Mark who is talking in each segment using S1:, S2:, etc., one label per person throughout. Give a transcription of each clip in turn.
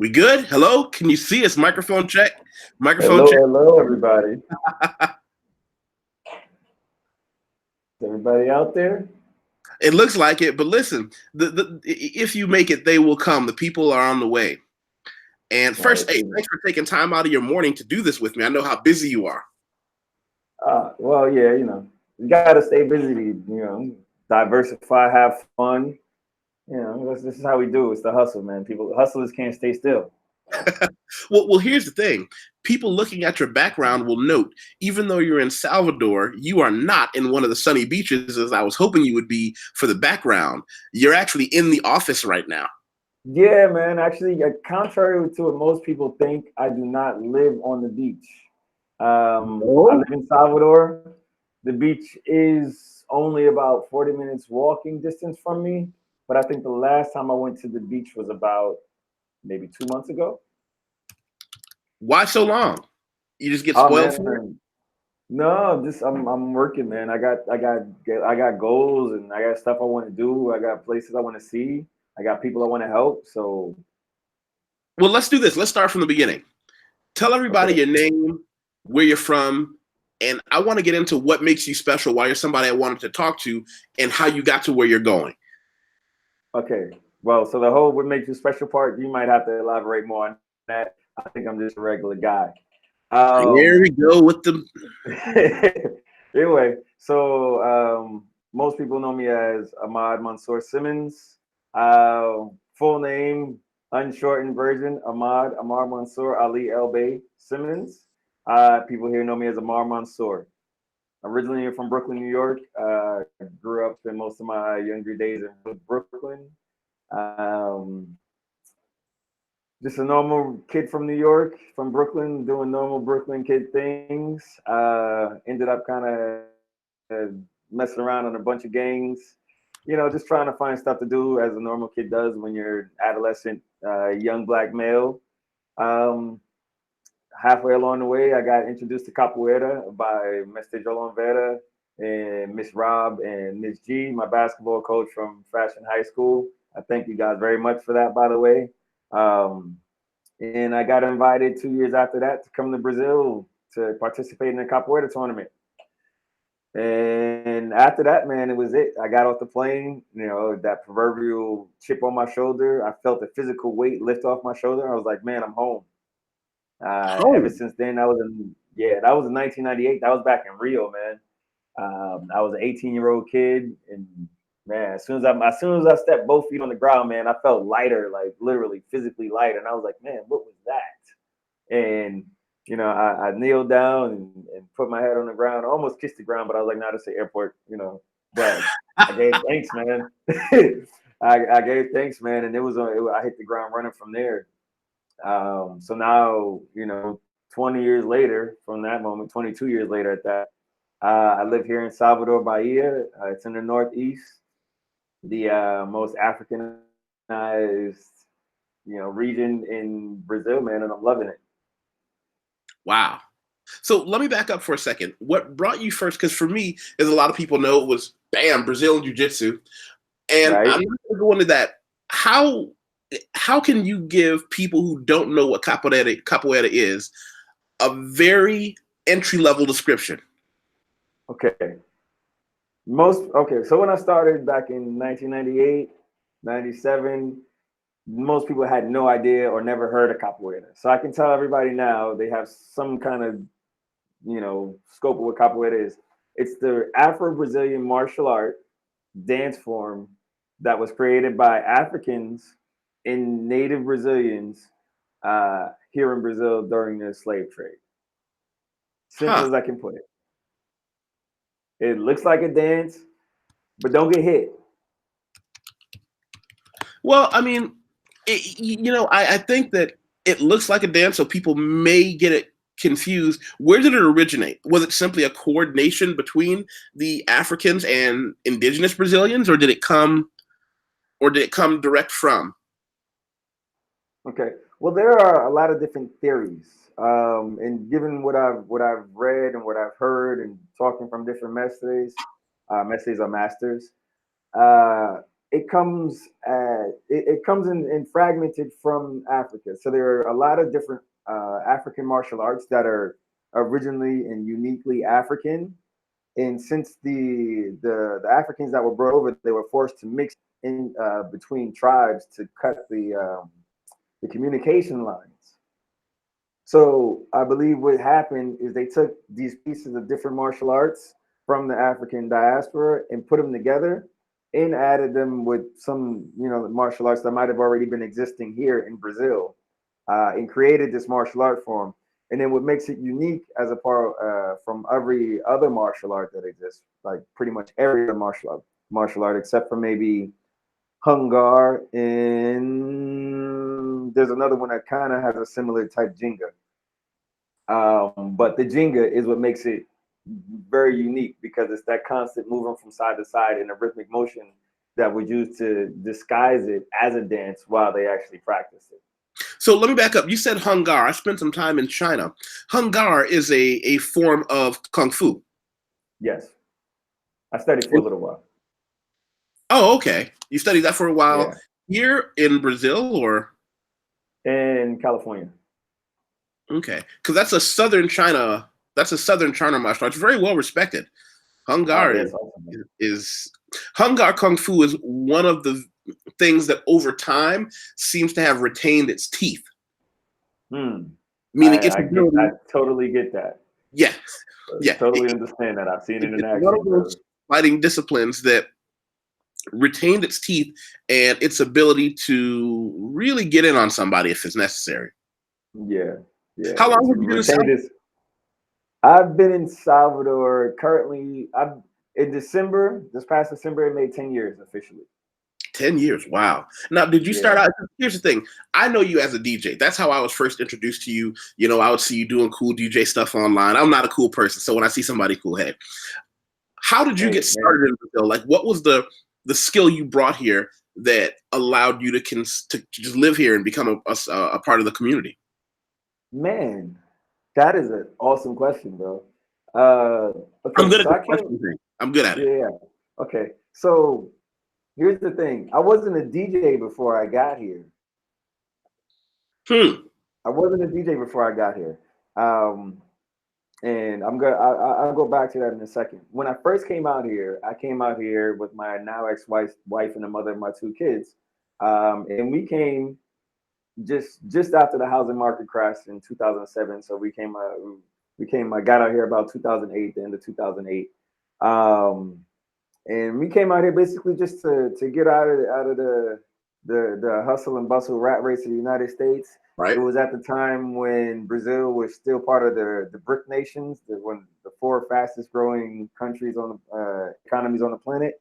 S1: We good? Hello? Can you see us? Microphone check. Microphone
S2: Hello,
S1: check.
S2: hello, everybody. Is everybody out there?
S1: It looks like it, but listen, if you make it, they will come. The people are on the way. And
S2: All
S1: first,
S2: right,
S1: hey,
S2: cool.
S1: thanks for taking time out of your morning to do this with me. I know how busy you are.
S2: Well, yeah, you got to stay busy, diversify, have fun. This is how we do. It's the hustle, man. Hustlers can't stay still.
S1: Well, here's the thing. People looking at your background will note, even though you're in Salvador, you are not in one of the sunny beaches as I was hoping you would be for the background. You're actually in the office right now.
S2: Yeah, man. Actually, contrary to what most people think, I do not live on the beach. I
S1: Oh.
S2: live in Salvador. The beach is only about 40 minutes walking distance from me. But I think the last time I went to the beach was about maybe 2 months ago.
S1: Why so long? You just get
S2: Oh
S1: spoiled for it?
S2: man, no, just I'm working, man. I got goals and I got stuff I want to do. I got places I want to see. I got people I want to help. So
S1: Well, let's do this. Let's start from the beginning. Tell everybody
S2: okay,
S1: your name, where you're from, and I want to get into what makes you special, why you're somebody I wanted to talk to, and how you got to where you're going.
S2: okay. Well, so the whole what makes you special part, you might have to elaborate more on that. I think I'm just a regular guy.
S1: Here we go with the.
S2: Anyway, so most people know me as Amar Mansoor Simmons. Full name, unshortened version, Amar Mansoor Ali Elbey Simmons. People here know me as Amar Mansoor. Originally from Brooklyn, New York. Grew up in most of my younger days in Brooklyn. Um, just a normal kid from New York, from Brooklyn, doing normal Brooklyn kid things. Ended up kind of messing around on a bunch of gangs. Just trying to find stuff to do as a normal kid does when you're adolescent, young black male. Um, Halfway along the way, I got introduced to capoeira by Mr. Jolon Vera and Miss Rob and Miss G, my basketball coach from Fashion High School. I thank you guys very much for that, by the way. Um, and I got invited 2 years after that to come to Brazil to participate in the capoeira tournament. And after that, man, it was it. I got off the plane, that proverbial chip on my shoulder. I felt the physical weight lift off my shoulder. I was like, man, I'm home. Ever
S1: Home.
S2: since then, that was in 1998. That was back in Rio, man. I was an 18-year-old kid, and man, as soon as I stepped both feet on the ground, man, I felt lighter, like literally physically lighter, and I was like, man, what was that? And I kneeled down and put my head on the ground. I almost kissed the ground, but I was like, nah, that's the airport, But I gave thanks, man. I gave thanks, man, and I hit the ground running from there. So now, 20 years later from that moment, 22 years later at that, I live here in Salvador, Bahia. It's in the Northeast, the most Africanized, region in Brazil, man, and I'm loving it.
S1: Wow. So let me back up for a second. What brought you first? Because for me, as a lot of people know, it was bam, Brazilian Jiu Jitsu. And
S2: Right?
S1: I'm not going to go into that. How how can you give people who don't know what capoeira is a very entry level description?
S2: Okay. Okay. So when I started back in 1998, 97, most people had no idea or never heard of capoeira. So I can tell everybody now they have some kind of scope of what capoeira is. It's the Afro-Brazilian martial art dance form that was created by Africans and native Brazilians here in Brazil during the slave trade. Simple
S1: Huh.
S2: as I can put it. It looks like a dance, but don't get hit.
S1: Well, I mean, I think that it looks like a dance, so people may get it confused. Where did it originate? Was it simply a coordination between the Africans and indigenous Brazilians, or did it come direct from?
S2: Okay. Well, there are a lot of different theories, and given what I've read and what I've heard, and talking from different mestres, mestres are masters. Uh, it comes it comes in fragmented from Africa. So there are a lot of different African martial arts that are originally and uniquely African. And since the Africans that were brought over, they were forced to mix in between tribes to cut the communication lines. So I believe what happened is they took these pieces of different martial arts from the African diaspora and put them together and added them with some, martial arts that might have already been existing here in Brazil, and created this martial art form. And then what makes it unique as a part from every other martial art that exists, like pretty much every other martial art except for maybe Hungar, and there's another one that kind of has a similar type Jenga. But the Jenga is what makes it very unique because it's that constant moving from side to side in a rhythmic motion that was used to disguise it as a dance while they actually practice it.
S1: So let me back up. You said Hungar. I spent some time in China. Hungar is a form of Kung Fu.
S2: Yes. I studied for a little while.
S1: Oh, okay. You studied that for a while here in Brazil or?
S2: In California.
S1: Okay. Because that's a southern China martial arts. Very well respected. Hungar is Hungar Kung Fu is one of the things that over time seems to have retained its teeth. Meaning
S2: I totally get that.
S1: Yeah. Yeah.
S2: Totally understand that. I've seen it in action.
S1: One of those fighting disciplines that retained its teeth and its ability to really get in on somebody if it's necessary.
S2: Yeah. Yeah.
S1: How long have you been in Salvador?
S2: I've been in Salvador currently. This past December, it made 10 years officially.
S1: 10 years. Wow. Now, did you start out? Here's the thing. I know you as a DJ. That's how I was first introduced to you. I would see you doing cool DJ stuff online. I'm not a cool person. So when I see somebody cool, hey, how did you get started in Brazil? Like, what was the skill you brought here that allowed you to just live here and become a part of the community?
S2: Man, that is an awesome question, bro. Okay,
S1: I'm good at I'm good at it.
S2: Yeah. Okay. So here's the thing. I wasn't a DJ before I got here. I wasn't a DJ before I got here. And I'll go back to that in a second. When I first came out here, I came out here with my now ex-wife and the mother of my two kids. And we came just after the housing market crashed in 2007. So I got out here about 2008, the end of 2008. And we came out here basically just to get out of the hustle and bustle rat race of the United States.
S1: Right.
S2: It was at the time when Brazil was still part of the BRIC nations, one the four fastest growing countries on the economies on the planet.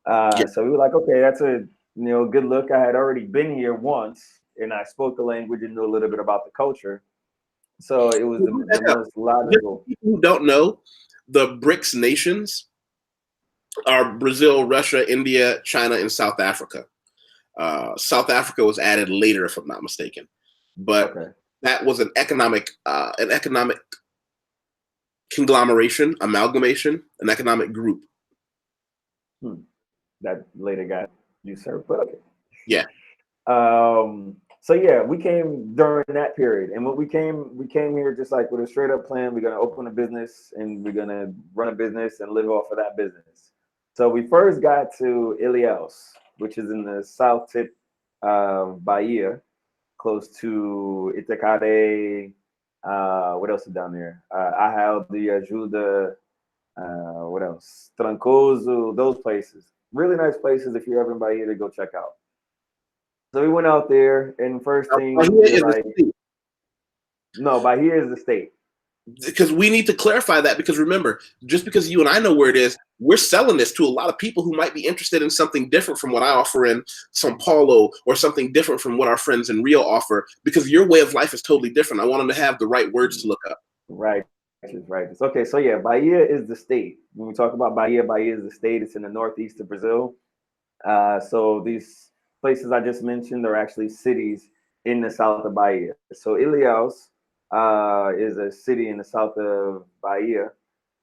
S2: So we were like, okay, that's a good look. I had already been here once, and I spoke the language and knew a little bit about the culture. So it was the most logical.
S1: People who don't know, the BRICS nations are Brazil, Russia, India, China, and South Africa. South Africa was added later, if I'm not mistaken, but that was an economic conglomeration, amalgamation, an economic group
S2: that later got usurped. But okay,
S1: yeah.
S2: So yeah, we came during that period, and we came here just like with a straight up plan. We're gonna open a business and we're gonna run a business and live off of that business. So we first got to Ilhéus, which is in the south tip of Bahia, close to Itacaré. What else is down there? Arraial de Ajuda. What else? Trancoso. Those places. Really nice places if you're ever in Bahia to go check out. So we went out there, and first thing, no, Bahia is the state.
S1: Because we need to clarify that, because remember, just because you and I know where it is, we're selling this to a lot of people who might be interested in something different from what I offer in Sao Paulo, or something different from what our friends in Rio offer, because your way of life is totally different. I want them to have the right words to look up.
S2: Right. Okay, so yeah, Bahia is the state. When we talk about Bahia, Bahia is the state. It's in the northeast of Brazil. So these places I just mentioned are actually cities in the south of Bahia. So Ilhéus is a city in the south of Bahia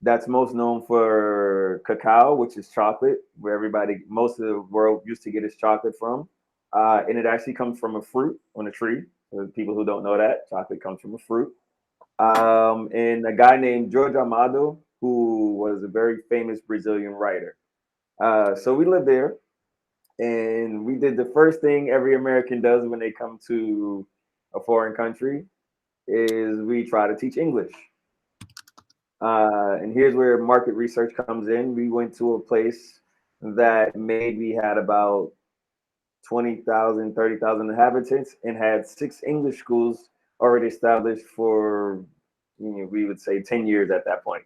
S2: that's most known for cacao, which is chocolate, where most of the world used to get its chocolate from. And it actually comes from a fruit on a tree. For people who don't know that, chocolate comes from a fruit. And a guy named Jorge Amado, who was a very famous Brazilian writer. So we lived there, and we did the first thing every American does when they come to a foreign country is we try to teach English. And here's where market research comes in. We went to a place that maybe had about 20,000, 30,000 inhabitants and had 6 English schools already established for, we would say 10 years at that point.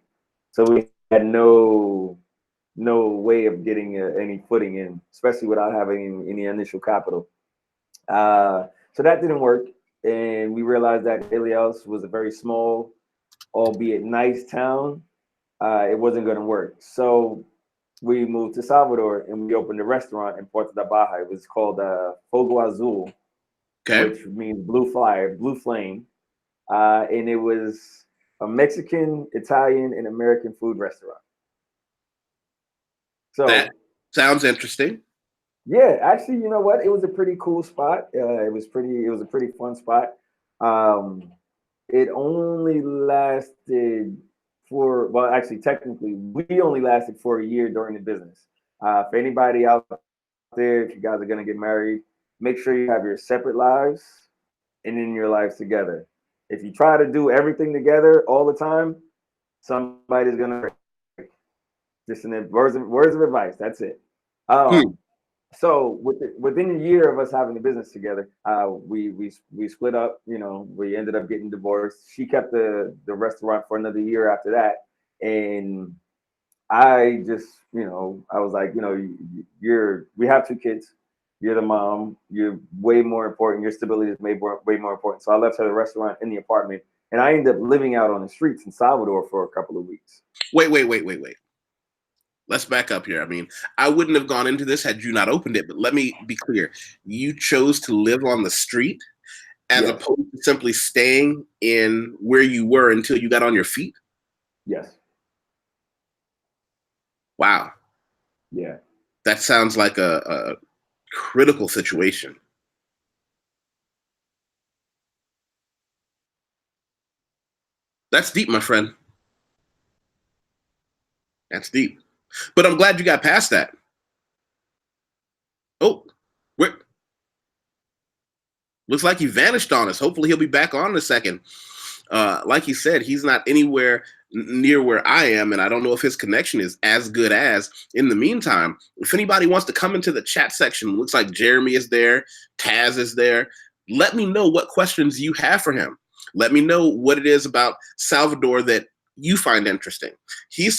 S2: So we had no way of getting any footing in, especially without having any initial capital. So that didn't work. And we realized that Ilhéus was a very small, albeit nice town. It wasn't going to work. So we moved to Salvador and we opened a restaurant in Puerto da Baja. It was called Fogo Azul, which means blue fire, blue flame. And it was a Mexican, Italian, and American food restaurant. So
S1: that sounds interesting.
S2: Yeah, actually, you know what? It was a pretty cool spot. It was a pretty fun spot. It only lasted actually, technically, we only lasted for a year during the business. For anybody out there, if you guys are gonna get married, make sure you have your separate lives and then your lives together. If you try to do everything together all the time, somebody's gonna break. Just in words of advice. That's it. So within a year of us having the business together, we split up. We ended up getting divorced. She kept the restaurant for another year after that, and I just, I was like, we have 2 kids. You're the mom. You're way more important. Your stability is way more important. So I left her the restaurant in the apartment, and I ended up living out on the streets in Salvador for a couple of weeks.
S1: Wait. Let's back up here. I mean, I wouldn't have gone into this had you not opened it, but let me be clear. You chose to live on the street as opposed to simply staying in where you were until you got on your feet?
S2: Yes.
S1: Wow.
S2: Yeah.
S1: That sounds like a critical situation. That's deep, my friend. That's deep. But I'm glad you got past that. Oh, looks like he vanished on us. Hopefully he'll be back on in a second. Like he said, he's not anywhere near where I am, and I don't know if his connection is as good as. In the meantime, if anybody wants to come into the chat section, looks like Jeremy is there, Taz is there. Let me know what questions you have for him. Let me know what it is about Salvador that you find interesting. He's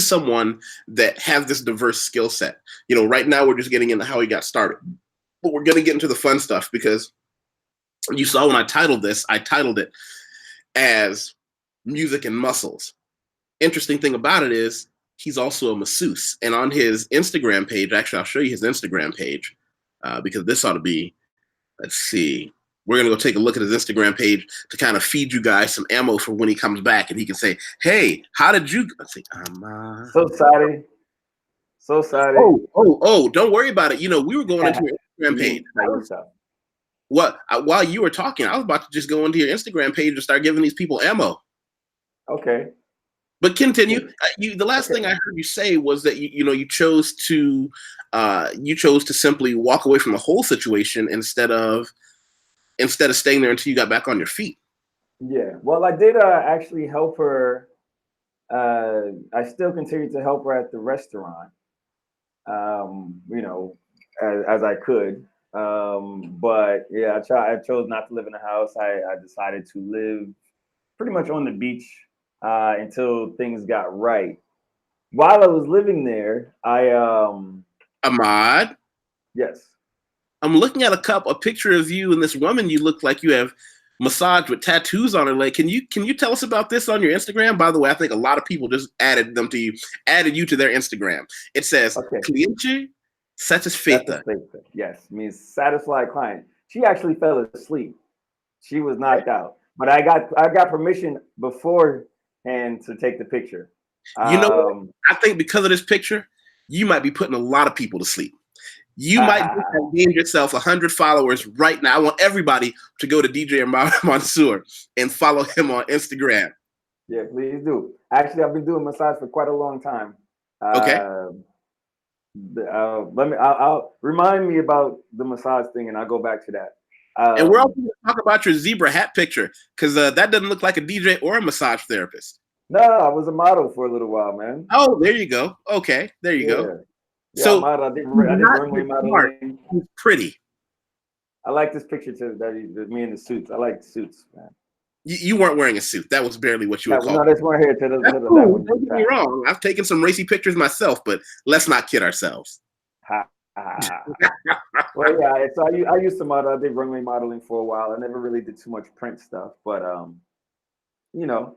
S1: someone that has this diverse skill set. Right now we're just getting into how he got started, but we're going to get into the fun stuff because you saw when I titled it as Music and Muscles. Interesting thing about it is he's also a masseuse. And on his Instagram page, actually, I'll show you his Instagram page because this ought to be, let's see. We're going to go take a look at his Instagram page to kind of feed you guys some ammo for when he comes back and he can say, hey, how did you, let's see.
S2: So sorry.
S1: Oh, don't worry about it. We were going into your Instagram page. While you were talking, I was about to just go into your Instagram page and start giving these people ammo.
S2: Okay.
S1: But continue. The last thing I heard you say was that you chose to simply walk away from the whole situation instead of staying there until you got back on your feet.
S2: Yeah. Well, I did actually help her. I still continue to help her at the restaurant. As I could. But yeah, I chose not to live in a house. I decided to live pretty much on the beach until things got right. While I was living there,
S1: Ahmad.
S2: Yes.
S1: I'm looking at a picture of you and this woman. You look like you have massaged with tattoos on her leg. Can you tell us about this on your Instagram? By the way, I think a lot of people just added you to their Instagram. It says cliente satisfeita.
S2: Yes, means satisfied client. She actually fell asleep. She was knocked out. But I got permission before hand to take the picture.
S1: You know what? I think because of this picture, you might be putting a lot of people to sleep. You might just have gained yourself 100 followers right now. I want everybody to go to DJ Amar Mansoor and follow him on Instagram.
S2: Yeah, please do. Actually, I've been doing massage for quite a long time.
S1: Okay.
S2: I'll remind me about the massage thing, and I'll go back to that.
S1: And we're also going to talk about your zebra hat picture, because that doesn't look like a DJ or a massage therapist.
S2: No, I was a model for a little while, man.
S1: Oh, there you go. Okay, there you go.
S2: Yeah,
S1: so
S2: I did runway modeling.
S1: He's pretty.
S2: I like this picture too. Me in the suits. I like suits, man.
S1: You weren't wearing a suit. That was barely what you would call.
S2: No, that's one here.
S1: Don't get me wrong. I've taken some racy pictures myself, but let's not kid ourselves.
S2: Well, yeah. So I used to model. I did runway modeling for a while. I never really did too much print stuff, but you know,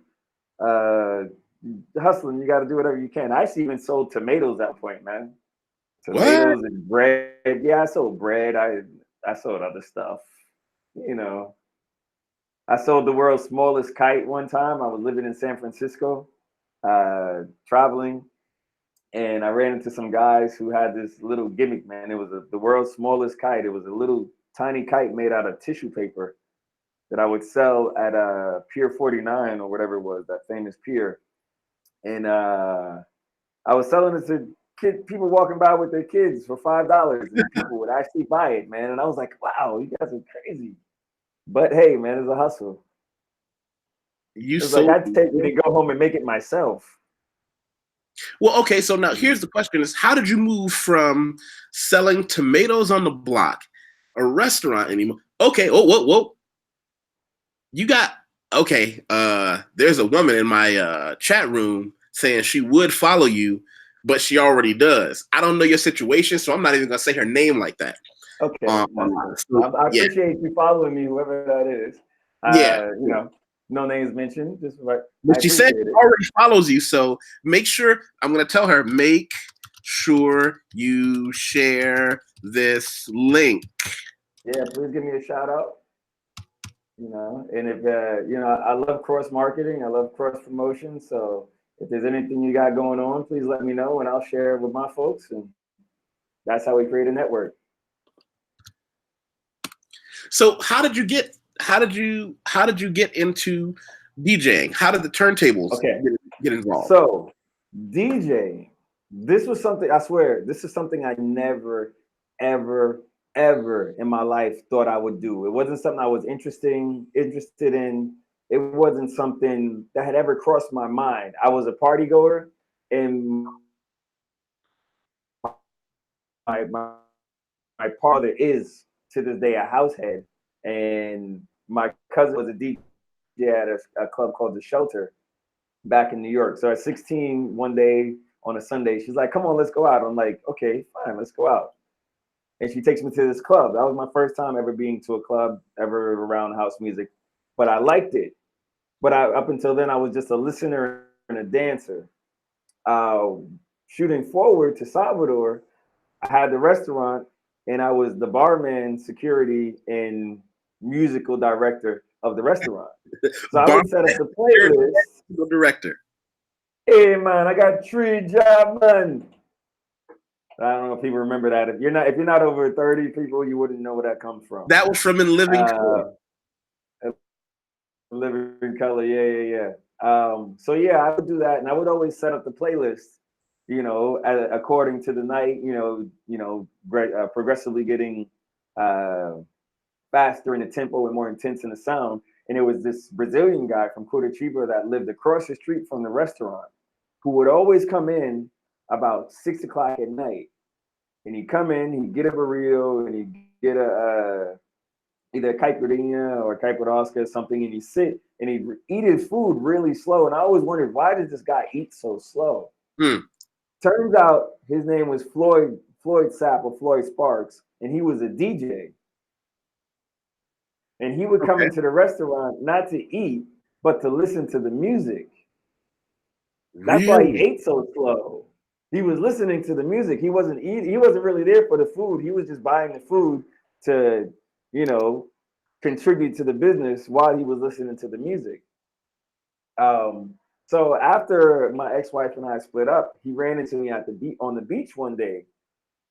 S2: hustling. You got to do whatever you can. I actually even sold tomatoes at one point, man. Tomatoes and bread. Yeah, I sold bread. I sold other stuff. You know, I sold the world's smallest kite one time. I was living in San Francisco, traveling, and I ran into some guys who had this little gimmick, man. It was the world's smallest kite. It was a little tiny kite made out of tissue paper that I would sell at Pier 49 or whatever it was, that famous pier. And I was selling it to people walking by with their kids for $5, and people would actually buy it, man. And I was like, wow, you guys are crazy. But hey, man, it's a hustle. It's like I'd take me to go home and make it myself.
S1: Well, okay, so now here's the question: is how did you move from selling tomatoes on the block, a restaurant anymore? Okay, whoa. You got there's a woman in my chat room saying she would follow you, but she already does. I don't know your situation, so I'm not even gonna say her name like that.
S2: Okay. I appreciate you following me, whoever that is. You know, no names mentioned. Just right.
S1: But she said she already follows you, so make sure. I'm gonna tell her, make sure you share this link.
S2: Yeah, please give me a shout out. You know, and if you know, I love cross marketing. I love cross promotion. So if there's anything you got going on, please let me know, and I'll share it with my folks. And that's how we create a network.
S1: So how did you get into DJing? How did the turntables get involved?
S2: So DJing, this was something, I swear, this is something I never, ever in my life thought I would do. It wasn't something I was interested in. It wasn't something that had ever crossed my mind. I was a party goer, and my father is to this day a house head, and my cousin was a DJ at a club called The Shelter back in New York. So at 16, one day on a Sunday, she's like, come on, let's go out. I'm like, okay, fine, let's go out. And she takes me to this club. That was my first time ever being to a club, ever around house music. But I liked it. But up until then, I was just a listener and a dancer. Shooting forward to Salvador, I had the restaurant, and I was the barman, security, and musical director of the restaurant. So I would set up the playlist.
S1: Director.
S2: Hey man, I got 3 jobs, man. I don't know if people remember that. If you're not over 30 people, you wouldn't know where that comes from.
S1: That was from In Living Color.
S2: Living Color, yeah. So yeah, I would do that, and I would always set up the playlist, you know, according to the night, progressively getting faster in the tempo and more intense in the sound. And it was this Brazilian guy from Curitiba that lived across the street from the restaurant, who would always come in about 6 o'clock at night. And he'd come in, he'd get a burrito, and he'd get either a caipirinha or caipirosca or something, and he'd sit and he'd eat his food really slow. And I always wondered, why does this guy eat so slow? Turns out his name was Floyd Sapp or Floyd Sparks, and he was a DJ. And he would come into the restaurant not to eat, but to listen to the music. That's why he ate so slow. He was listening to the music. He wasn't eating. He wasn't really there for the food. He was just buying the food to, contribute to the business while he was listening to the music. So So after my ex-wife and I split up, he ran into me at on the beach one day,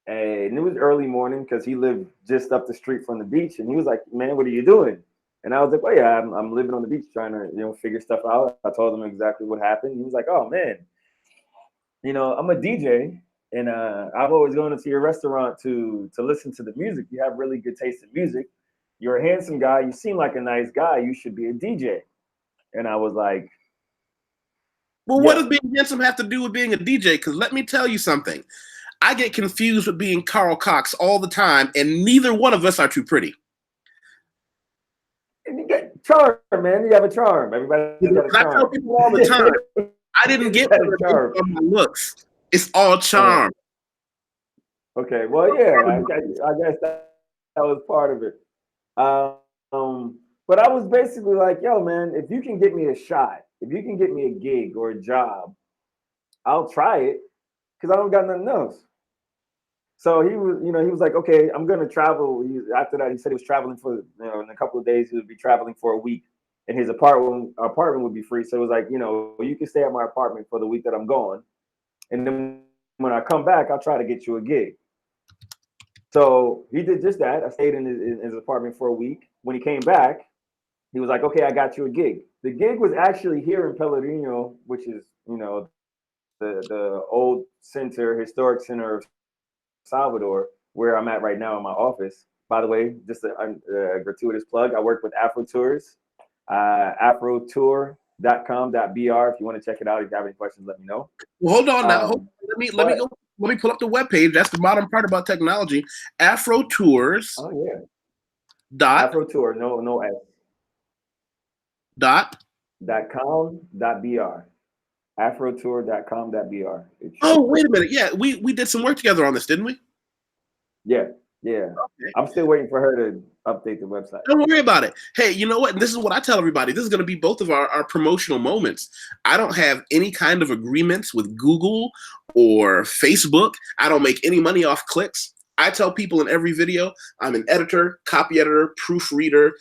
S2: and it was early morning because he lived just up the street from the beach. And he was like, "Man, what are you doing?" And I was like, "Well, yeah, I'm living on the beach trying to figure stuff out." I told him exactly what happened. He was like, "Oh man, I'm a DJ, and I've always gone into your restaurant to listen to the music. You have really good taste in music. You're a handsome guy. You seem like a nice guy. You should be a DJ." And I was like,
S1: Well, what
S2: "Yeah."
S1: does being handsome have to do with being a DJ? Because let me tell you something. I get confused with being Carl Cox all the time, and neither one of us are too pretty.
S2: You get charm, man. You have a charm. Everybody's got a
S1: I tell
S2: charm.
S1: people all the time, I didn't get
S2: Got a charm.
S1: on my looks. It's all
S2: Uh,
S1: charm.
S2: okay. Well, yeah. I guess that was part of it. But I was basically like, "Yo, man, if you can get me a shot, if you can get me a gig or a job, I'll try it because I don't got nothing else." So he was like, "Okay, I'm gonna travel." After that, he said he was traveling in a couple of days. He would be traveling for a week, and his apartment would be free. So it was like, you can stay at my apartment for the week that I'm gone, and then when I come back, I'll try to get you a gig. So he did just that. I stayed in his apartment for a week. When he came back, he was like, "Okay, I got you a gig." The gig was actually here in Pelourinho, which is the old historic center of Salvador, where I'm at right now in my office. By the way, just a gratuitous plug. I work with Afro Tours, afrotour.com.br. If you want to check it out, if you have any questions, let me know.
S1: Well, hold on now. Let me go. Let me pull up the webpage. That's the modern part about technology. Afro Tours.
S2: Oh yeah.
S1: Dot.
S2: Afro Tour. No S.
S1: Dot.
S2: .com.br. Afrotour.com.br.
S1: Oh, wait a minute. Yeah, we did some work together on this, didn't we?
S2: Yeah.
S1: Okay.
S2: I'm still waiting for her to update the website.
S1: Don't worry about it. Hey, you know what? And this is what I tell everybody. This is going to be both of our promotional moments. I don't have any kind of agreements with Google or Facebook. I don't make any money off clicks. I tell people in every video, I'm an editor, copy editor, proofreader,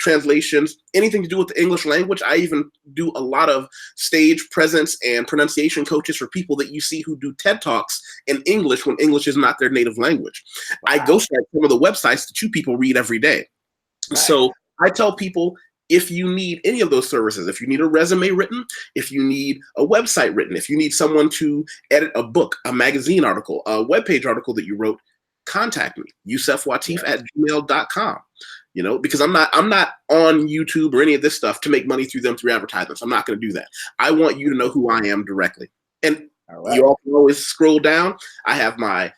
S1: translations, anything to do with the English language. I even do a lot of stage presence and pronunciation coaches for people that you see who do TED Talks in English when English is not their native language. Wow. I ghostwrite some of the websites that you people read every day. Nice. So I tell people, if you need any of those services, if you need a resume written, if you need a website written, if you need someone to edit a book, a magazine article, a webpage article that you wrote, contact me, YusefWateef@gmail.com. Because I'm not on YouTube or any of this stuff to make money through advertisements. I'm not going to do that. I want you to know who I am directly. And you all can always scroll down. I have my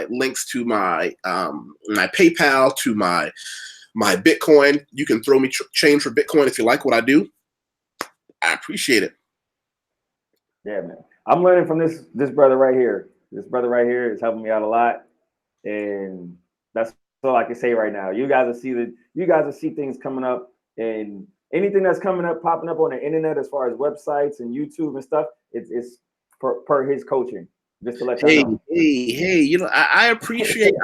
S1: links to my my PayPal, to my Bitcoin. You can throw me change for Bitcoin if you like what I do. I appreciate it.
S2: Yeah, man. I'm learning from this brother right here. This brother right here is helping me out a lot. And that's all I can say right now. You guys will see things coming up, and anything that's popping up on the internet as far as websites and YouTube and stuff, it's per his coaching. Just to let you know.
S1: Hey, I appreciate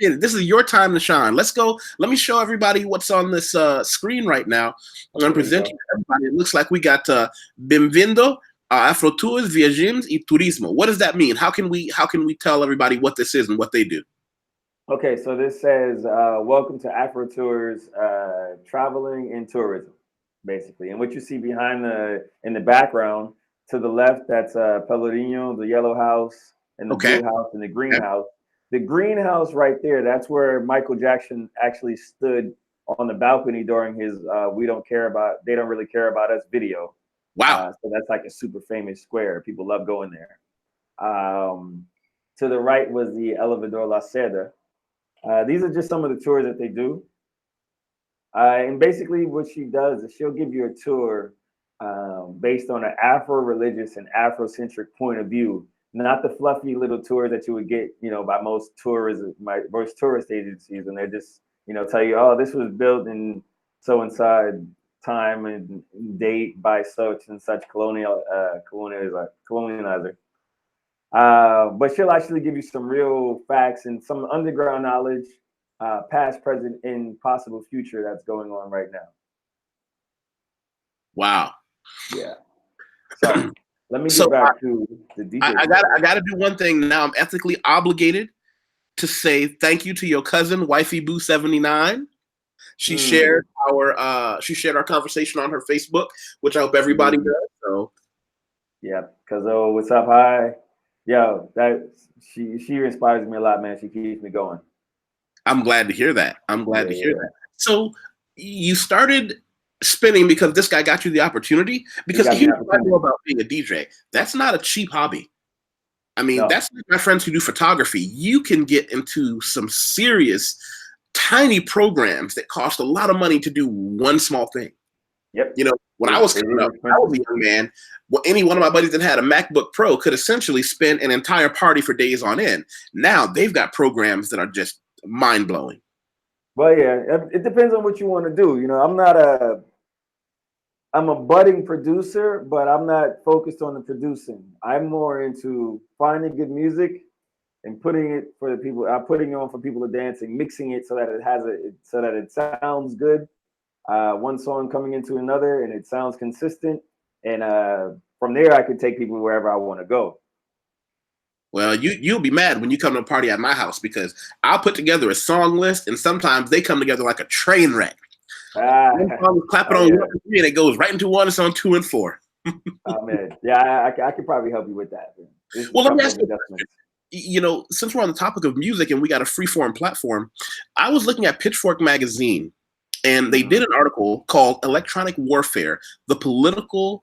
S1: it. This is your time to shine. Let's go. Let me show everybody what's on this screen right now. I'm presenting everybody. It looks like we got Bem-vindo a Afro Tours, Viagens y Turismo. What does that mean? How can we tell everybody what this is and what they do?
S2: Okay, so this says, welcome to Afro Tours, traveling and tourism, basically. And what you see in the background, to the left, that's Pelourinho, the yellow house, and the blue house, and the green house. The greenhouse right there, that's where Michael Jackson actually stood on the balcony during his "They Don't Really Care About Us" video.
S1: Wow.
S2: So that's like a super famous square. People love going there. To the right was the Elevador La Seda. These are just some of the tours that they do. And basically what she does is she'll give you a tour based on an Afro-religious and Afrocentric point of view, not the fluffy little tour that you would get, by most tourist agencies, and they just, tell you, oh, this was built in so and so time and date by such and such colonializer. But she'll actually give you some real facts and some underground knowledge, past, present, and possible future that's going on right now.
S1: Wow.
S2: Yeah. So let me
S1: So
S2: get back to the DJ.
S1: I gotta do one thing now. I'm ethically obligated to say thank you to your cousin, Wifey Boo 79. She shared our conversation on her Facebook, which I hope everybody does. So
S2: yeah, because what's up, hi, yo, that she inspires me a lot, man. She keeps me going.
S1: I'm glad to hear that.
S2: Yeah.
S1: So you started spinning because this guy got you the opportunity. Because here's what I know about being a DJ. That's not a cheap hobby. I mean, that's like my friends who do photography. You can get into some serious, tiny programs that cost a lot of money to do one small thing.
S2: Yep.
S1: You know, when I was coming up, I was a young man. Well, any one of my buddies that had a MacBook Pro could essentially spend an entire party for days on end. Now they've got programs that are just mind blowing.
S2: Well, yeah, it depends on what you want to do. You know, I'm a budding producer, but I'm not focused on the producing. I'm more into finding good music and putting it for the people. I'm putting it on for people to dance and mixing it so that it sounds good. One song coming into another, and it sounds consistent. And from there, I could take people wherever I want to go.
S1: Well, you'll be mad when you come to a party at my house because I'll put together a song list, and sometimes they come together like a train wreck. One song clapping on 1 and 3, and it goes right into 1. It's on 2 and 4.
S2: Oh man, yeah, I could probably help you with that.
S1: Well, let me ask you, you know, since we're on the topic of music and we got a freeform platform, I was looking at Pitchfork magazine, and they did an article called "Electronic Warfare: The Political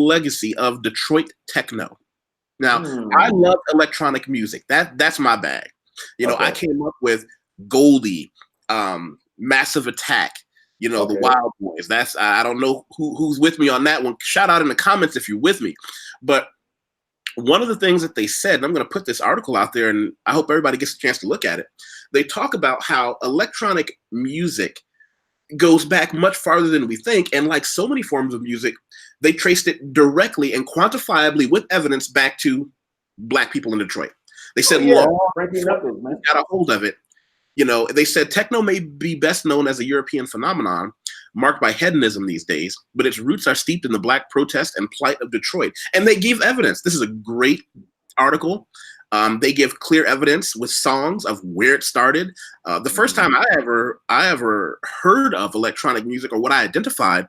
S1: Legacy of Detroit Techno." Now, I love electronic music. That's my bag. You know, I came up with Goldie, Massive Attack, you know, the Wild Boys. That's I don't know who's with me on that one. Shout out in the comments if you're with me. But one of the things that they said, and I'm going to put this article out there, and I hope everybody gets a chance to look at it. They talk about how electronic music goes back much farther than we think, and like so many forms of music, they traced it directly and quantifiably with evidence back to Black people in Detroit. They said long got a hold of it. You know, they said techno may be best known as a European phenomenon marked by hedonism these days, but its roots are steeped in the Black protest and plight of Detroit. And they gave evidence. This is a great article. They give clear evidence with songs of where it started. The first time I ever heard of electronic music, or what I identified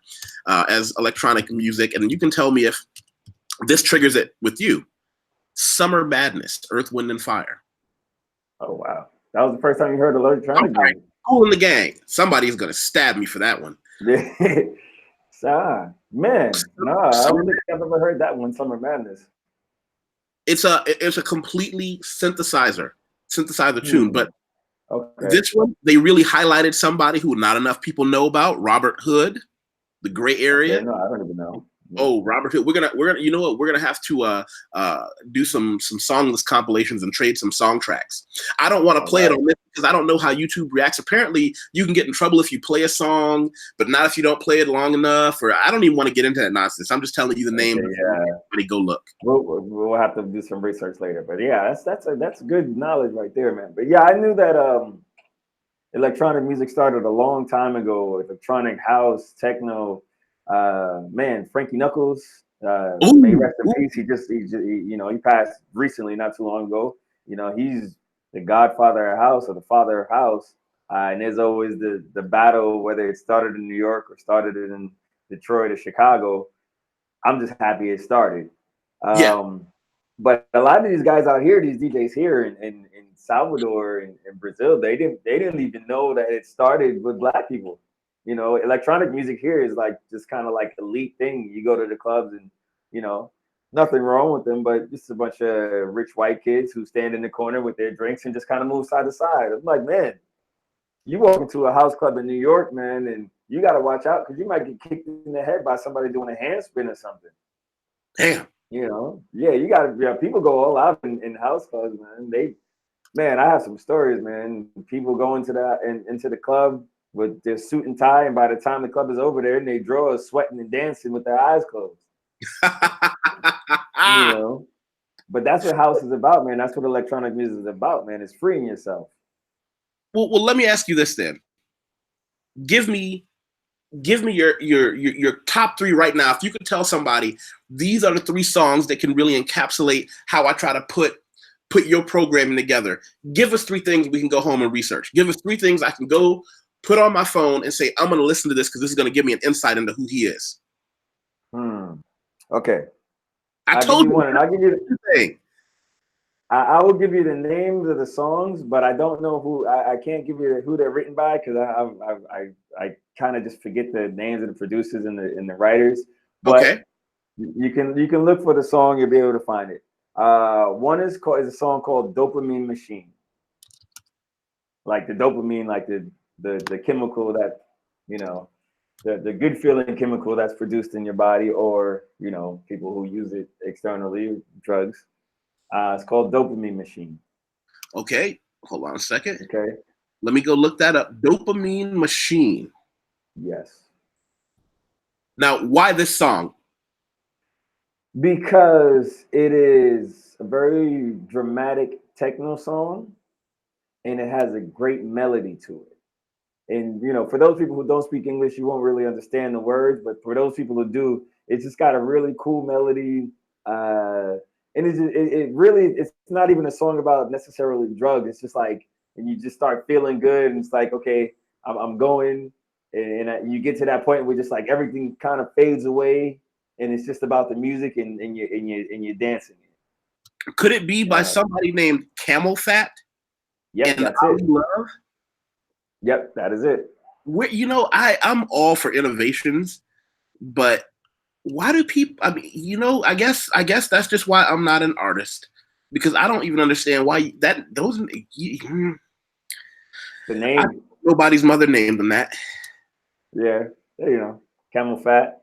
S1: as electronic music, and you can tell me if this triggers it with you. Summer Madness, Earth, Wind, and Fire.
S2: Oh wow, that was the first time you heard of electronic music.
S1: Kool and the Gang. Somebody's gonna stab me for that one.
S2: Man, no, I don't think I've ever heard that one. Summer Madness.
S1: It's a completely synthesizer tune, but this one they really highlighted somebody who not enough people know about, Robert Hood, The Gray Area.
S2: No, I don't even know.
S1: Oh, Robert Hood. We're gonna you know what, we're gonna have to do some songless compilations and trade some song tracks. I don't want to play it on this because I don't know how YouTube reacts. Apparently you can get in trouble if you play a song, but not if you don't play it long enough, or I don't even want to get into that nonsense. I'm just telling you the name. Everybody go look.
S2: We'll have to do some research later, but yeah, that's good knowledge right there, man. But yeah, I knew that electronic music started a long time ago. Electronic house, techno. Man, Frankie Knuckles, may rest in peace. He passed recently, not too long ago. You know, he's the godfather of house, or the father of house. And there's always the battle, whether it started in New York or started in Detroit or Chicago. I'm just happy it started. But a lot of these guys out here, these DJs here in Salvador and Brazil, they didn't even know that it started with Black people. You know, electronic music here is like just kind of like elite thing. You go to the clubs and, you know, nothing wrong with them, but just a bunch of rich white kids who stand in the corner with their drinks and just kind of move side to side. I'm like, man, you walk into a house club in New York, man, and you got to watch out because you might get kicked in the head by somebody doing a handspin or something.
S1: Damn.
S2: You know, yeah, you got to, people go all out in house clubs, man. I have some stories, man. People go into the club with their suit and tie, and by the time the club is over there, and they drawers sweating and dancing with their eyes closed. You know, but that's what house is about, man. That's what electronic music is about, man. It's freeing yourself.
S1: Well, let me ask you this then. Give me give me your top three right now. If you could tell somebody these are the three songs that can really encapsulate how I try to put your programming together. Give us three things we can go home and research. Give us three things I can go put on my phone and say, I'm going to listen to this because this is going to give me an insight into who he is.
S2: Okay.
S1: I told you
S2: one, and I'll give you
S1: the thing.
S2: I will give you the names of the songs, but I don't know who. I can't give you who they're written by because I kind of just forget the names of the producers and the writers. But
S1: Okay.
S2: you can look for the song, you'll be able to find it. One is a song called "Dopamine Machine," like the dopamine, like the chemical that the good feeling chemical that's produced in your body, or people who use it externally, drugs. It's called Dopamine Machine.
S1: Okay. Hold on a second.
S2: Okay.
S1: Let me go look that up. Dopamine Machine.
S2: Yes.
S1: Now, why this song?
S2: Because it is a very dramatic techno song and it has a great melody to it. And for those people who don't speak English, you won't really understand the words, but for those people who do, it's just got a really cool melody. And it really, it's not even a song about necessarily drugs. It's just like, and you just start feeling good, and it's like, okay, I'm going, and you get to that point where just like everything kind of fades away, and it's just about the music and you're dancing.
S1: Could it be by somebody named Camel Fat?
S2: Yep, that's it.
S1: Love?
S2: Yep, that is it.
S1: I'm all for innovations, but why do people? I mean, I guess that's just why I'm not an artist, because I don't even understand why those.
S2: The name.
S1: Nobody's mother named them that.
S2: Yeah, Camel Fat.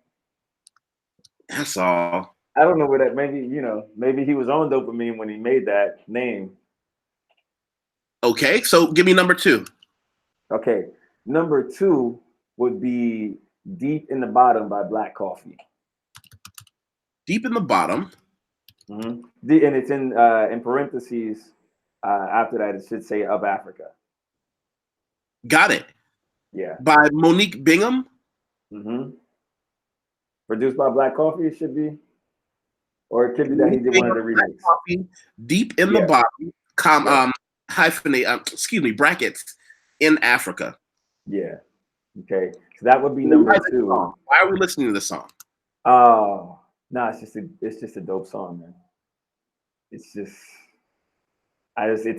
S1: That's all.
S2: I don't know where that. Maybe he was on dopamine when he made that name.
S1: Okay, so give me number two.
S2: Okay, number two would be "Deep in the Bottom" by Black Coffee.
S1: Deep in the Bottom.
S2: Mm-hmm. And it's in parentheses. After that, it should say "of Africa."
S1: Got it.
S2: Yeah.
S1: By Monique Bingham.
S2: Mm-hmm. Produced by Black Coffee, it should be. Or it could be that he did one of the remixes.
S1: Coffee, Deep in the Bottom, hyphenate, brackets, in Africa.
S2: Yeah. Okay. So that would be number two.
S1: Why are we listening to this song?
S2: Oh, no, it's just a dope song, man. It's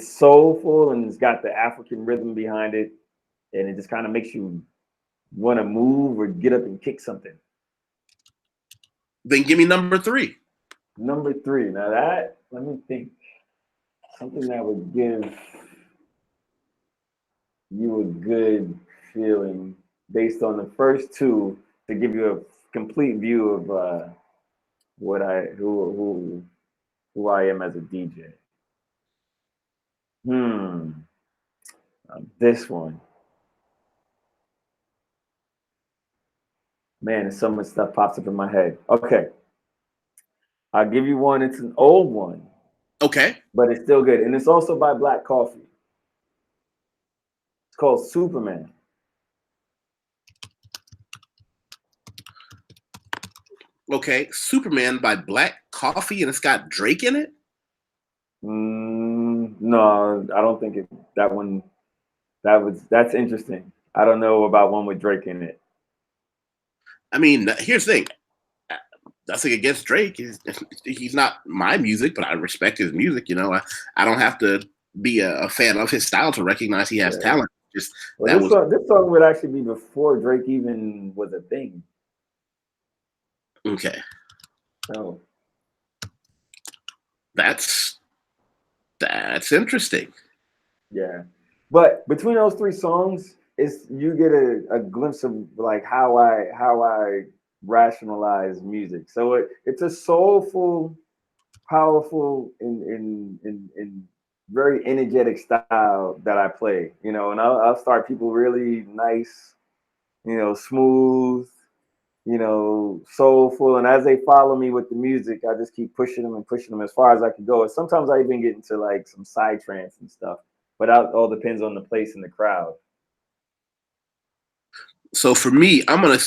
S2: soulful and it's got the African rhythm behind it, and it just kind of makes you want to move or get up and kick something.
S1: Then give me number three.
S2: Number three. Now let me think. Something that would give you a good feeling based on the first two to give you a complete view of who I am as a DJ. This one. Man, so much stuff pops up in my head. Okay. I'll give you one. It's an old one.
S1: Okay.
S2: But it's still good. And it's also by Black Coffee. It's called Superman.
S1: Okay. Superman by Black Coffee, and it's got Drake in it?
S2: No, I don't think that one. That's interesting. I don't know about one with Drake in it.
S1: I mean, here's the thing. Nothing against Drake. He's not my music, but I respect his music. I don't have to be a fan of his style to recognize he has talent. This
S2: song would actually be before Drake even was a thing.
S1: Okay.
S2: So
S1: that's interesting.
S2: Yeah, but between those three songs, you get a glimpse of like how I rationalize music. So it's a soulful, powerful, and very energetic style that I play. And I'll start people really nice, smooth, soulful, and as they follow me with the music, I just keep pushing them as far as I can go. And sometimes I even get into like some side trance and stuff, but that all depends on the place and the crowd.
S1: So for me, I'm gonna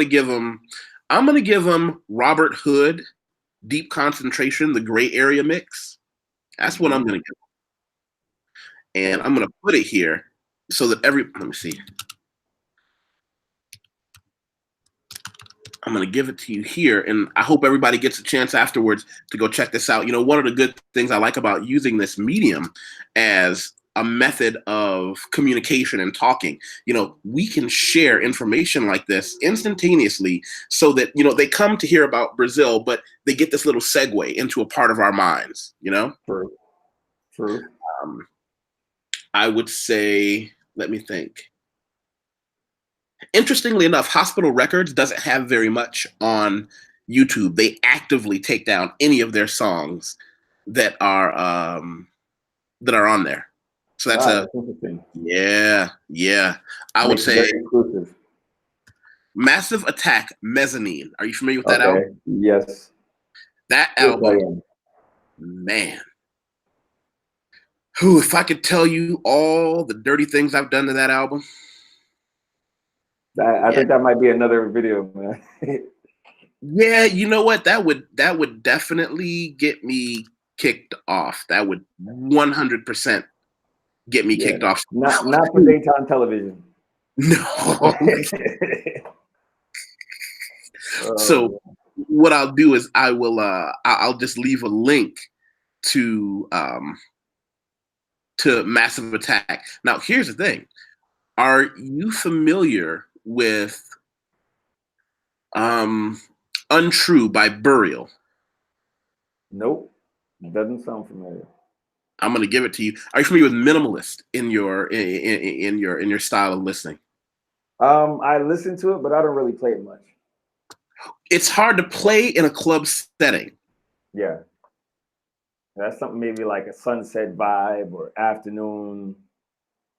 S1: give him Robert Hood, Deep Concentration, the Gray Area mix. That's what I'm gonna give him. And I'm gonna put it here so that let me see. I'm going to give it to you here, and I hope everybody gets a chance afterwards to go check this out. You know, one of the good things I like about using this medium as a method of communication and talking, you know, we can share information like this instantaneously so that, you know, they come to hear about Brazil, but they get this little segue into a part of our minds, you know?
S2: True. True.
S1: I would say, let me think. Interestingly enough, Hospital Records doesn't have very much on YouTube. They actively take down any of their songs that are on there. So that's
S2: interesting.
S1: Yeah. I would say
S2: very inclusive.
S1: Massive Attack, Mezzanine. Are you familiar with that album?
S2: Yes.
S1: That album, man. Whew, if I could tell you all the dirty things I've done to that album.
S2: I think that might be another video, man.
S1: Yeah, you know what? That would definitely get me kicked off. That would 100% get me kicked off.
S2: Not for daytime television.
S1: No. So what I'll do is I'll just leave a link to Massive Attack. Now, here's the thing. Are you familiar with Untrue by Burial?
S2: Nope. Doesn't sound familiar.
S1: I'm gonna give it to you. Are you familiar with Minimalist in your style of listening?
S2: I listen to it, but I don't really play it much.
S1: It's hard to play in a club setting.
S2: Yeah. That's something maybe like a sunset vibe or afternoon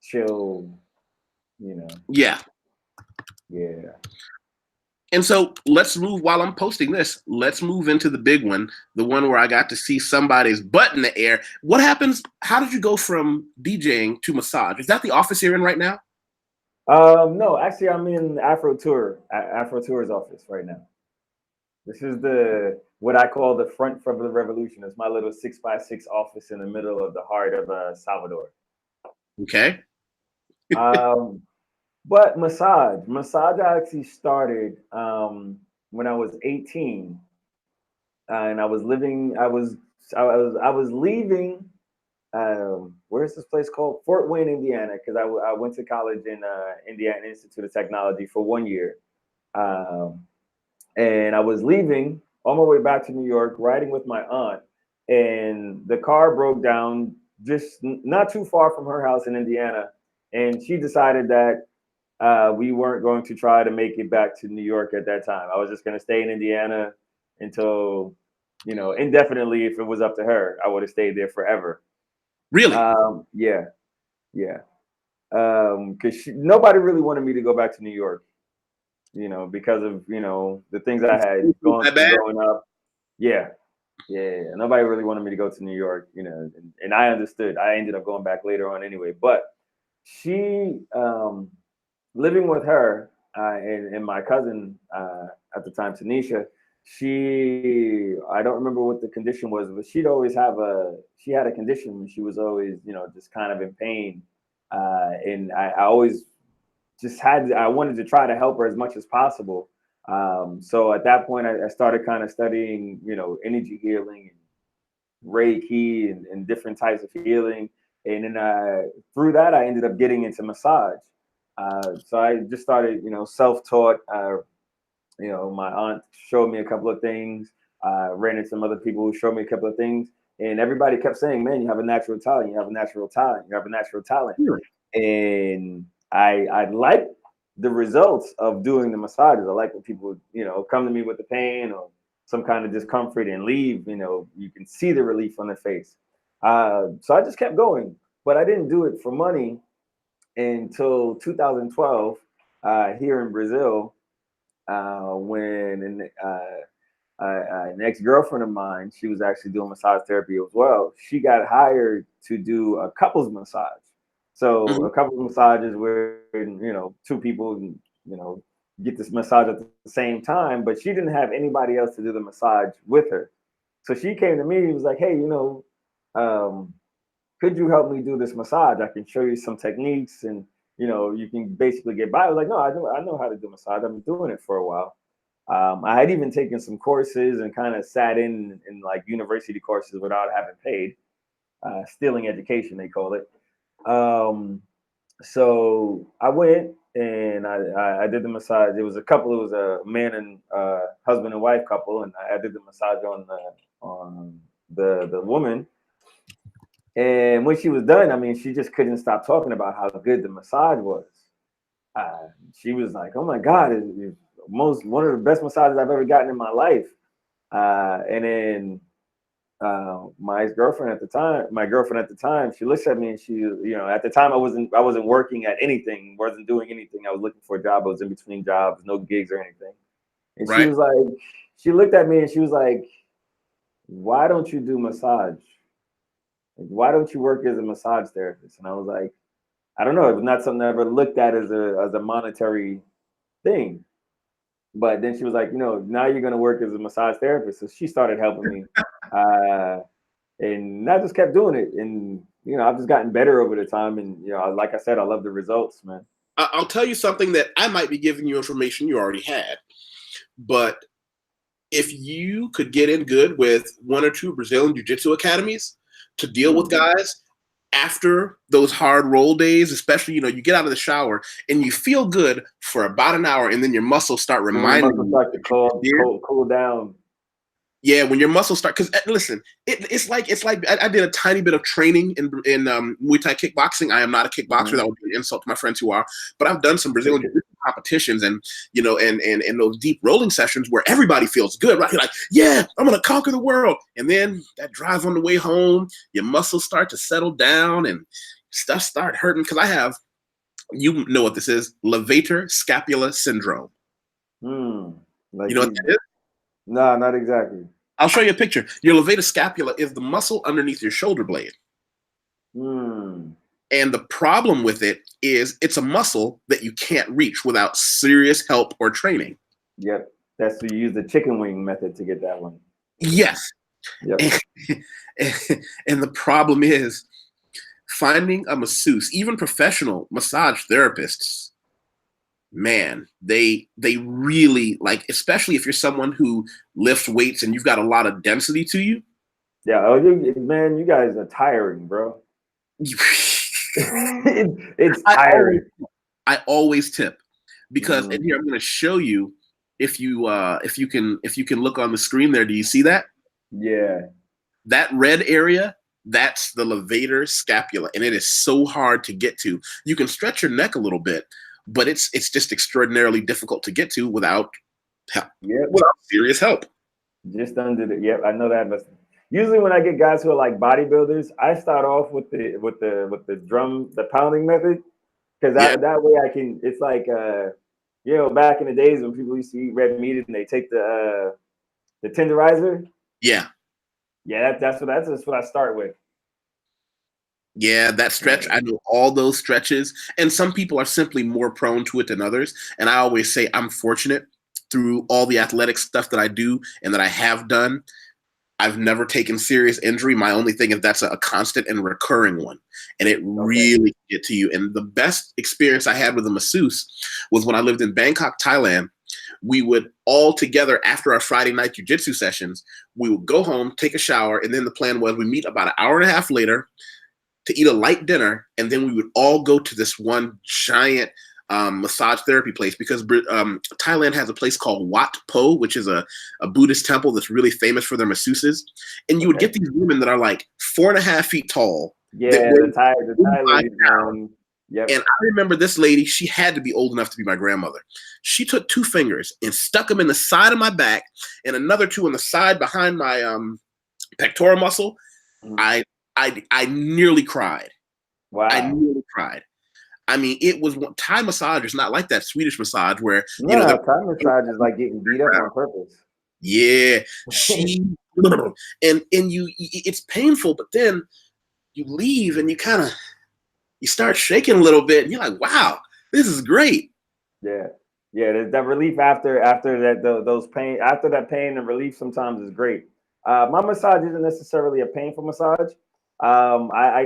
S2: chill, you know.
S1: Yeah.
S2: Yeah.
S1: And so let's move, while I'm posting this, let's move into the big one, the one where I got to see somebody's butt in the air. What happens? How did you go from DJing to massage? Is that the office you're in right now?
S2: No, actually, I'm in Afro Tour's office right now. This is what I call the front of the revolution. It's my little 6x6 office in the middle of the heart of Salvador.
S1: Okay.
S2: But massage actually started when I was 18, and I was leaving. Where's this place called? Fort Wayne, Indiana, because I went to college in Indiana Institute of Technology for 1 year, and I was leaving on my way back to New York, riding with my aunt, and the car broke down just not too far from her house in Indiana, and she decided that we weren't going to try to make it back to New York at that time. I was just going to stay in Indiana until, you know, indefinitely. If it was up to her, I would have stayed there forever.
S1: Really?
S2: Yeah. Because nobody really wanted me to go back to New York, you know, because of, you know, the things I had gone through growing up. Yeah. Nobody really wanted me to go to New York, you know, and I understood. I ended up going back later on anyway. But she, living with her and my cousin at the time, Tanisha, I don't remember what the condition was, but she had a condition when she was always, you know, just kind of in pain. And I always I wanted to try to help her as much as possible. So at that point, I started kind of studying, you know, energy healing and Reiki and different types of healing. And then through that, I ended up getting into massage. So I just started, you know, self-taught. You know, my aunt showed me a couple of things. Ran into some other people who showed me a couple of things. And everybody kept saying, man, you have a natural talent. You have a natural talent. You have a natural talent. And I like the results of doing the massages. I like when people, you know, come to me with the pain or some kind of discomfort and leave, you know, you can see the relief on their face. So I just kept going, but I didn't do it for money until 2012 here in Brazil, when an ex-girlfriend of mine, she was actually doing massage therapy as well. She got hired to do a couples massage. So a couple of massages where, you know, two people you know, get this massage at the same time, but she didn't have anybody else to do the massage with her. So she came to me and was like, hey, could you help me do this massage? I can show you some techniques and, you can basically get by. I was like, no, I know how to do massage. I've been doing it for a while. I had even taken some courses and kind of sat in like university courses without having paid. Stealing education, they call it. So I went and I did the massage. It was a couple. It was a man and husband and wife couple, and I did the massage on the woman. And when she was done, I mean, she just couldn't stop talking about how good the massage was. She was like, "Oh my God, it's one of the best massages I've ever gotten in my life." And then my girlfriend at the time, she looks at me and she, at the time I wasn't working at anything, wasn't doing anything. I was looking for a job. I was in between jobs, no gigs or anything. And
S1: Right.
S2: she was like, she looked at me and she was like, "Why don't you do massage? Why don't you work as a massage therapist?" And I was like, I don't know. It was not something I ever looked at as a monetary thing. But then she was like, now you're going to work as a massage therapist. So she started helping me. And I just kept doing it. And, I've just gotten better over the time. And, like I said, I love the results, man.
S1: I'll tell you something that I might be giving you information you already had. But if you could get in good with one or two Brazilian Jiu-Jitsu academies to deal with guys after those hard roll days, especially, you get out of the shower and you feel good for about an hour, and then your muscles start reminding you.
S2: Start to cool down.
S1: Yeah, when your muscles start, because listen, it's like I did a tiny bit of training in Muay Thai kickboxing. I am not a kickboxer. That would be an insult to my friends who are, but I've done some Brazilian competitions and and those deep rolling sessions where everybody feels good, right? You're like, yeah, I'm gonna conquer the world, and then that drive on the way home, your muscles start to settle down and stuff start hurting. Because I have, you know what this is, levator scapula syndrome.
S2: Like
S1: you know what that is?
S2: No, not exactly.
S1: I'll show you a picture. Your levator scapula is the muscle underneath your shoulder blade. And the problem with it is it's a muscle that you can't reach without serious help or training.
S2: Yep. That's you use the chicken wing method to get that one.
S1: Yes.
S2: Yep.
S1: And the problem is finding a masseuse, even professional massage therapists, man, they really, like, especially if you're someone who lifts weights and you've got a lot of density to you.
S2: Yeah, man, you guys are tiring, bro. It's tiring.
S1: I always tip because, and here I'm going to show you if you can look on the screen there. Do you see that?
S2: Yeah.
S1: That red area, that's the levator scapula, and it is so hard to get to. You can stretch your neck a little bit, but it's just extraordinarily difficult to get to without help.
S2: Yeah,
S1: without serious help.
S2: Just under the. Yep, I know that. But usually, when I get guys who are like bodybuilders, I start off with the pounding method, because that way I can. It's like back in the days when people used to eat red meat and they take the tenderizer.
S1: Yeah.
S2: Yeah, that's what I start with.
S1: Yeah, that stretch, I know all those stretches, and some people are simply more prone to it than others. And I always say I'm fortunate through all the athletic stuff that I do and that I have done. I've never taken serious injury. My only thing is that's a constant and recurring one, and it really get to you. And the best experience I had with a masseuse was when I lived in Bangkok, Thailand. We would all together after our Friday night jiu-jitsu sessions, we would go home, take a shower, and then the plan was we meet about an hour and a half later to eat a light dinner, and then we would all go to this one giant massage therapy place, because Thailand has a place called Wat Po, which is a Buddhist temple that's really famous for their masseuses. And you would get these women that are like 4.5 feet tall.
S2: Yeah, the Thai lady.
S1: Yep. And I remember this lady, she had to be old enough to be my grandmother. She took 2 fingers and stuck them in the side of my back and another 2 on the side behind my pectoral muscle. I nearly cried.
S2: Wow.
S1: I nearly cried. I mean, it was Thai massage is not like that Swedish massage where
S2: Thai massage is like getting beat up on purpose.
S1: Yeah, and you, it's painful, but then you leave and you start shaking a little bit, and you're like, wow, this is great.
S2: Yeah. Yeah, that relief after those pain after that pain and relief sometimes is great. My massage isn't necessarily a painful massage. I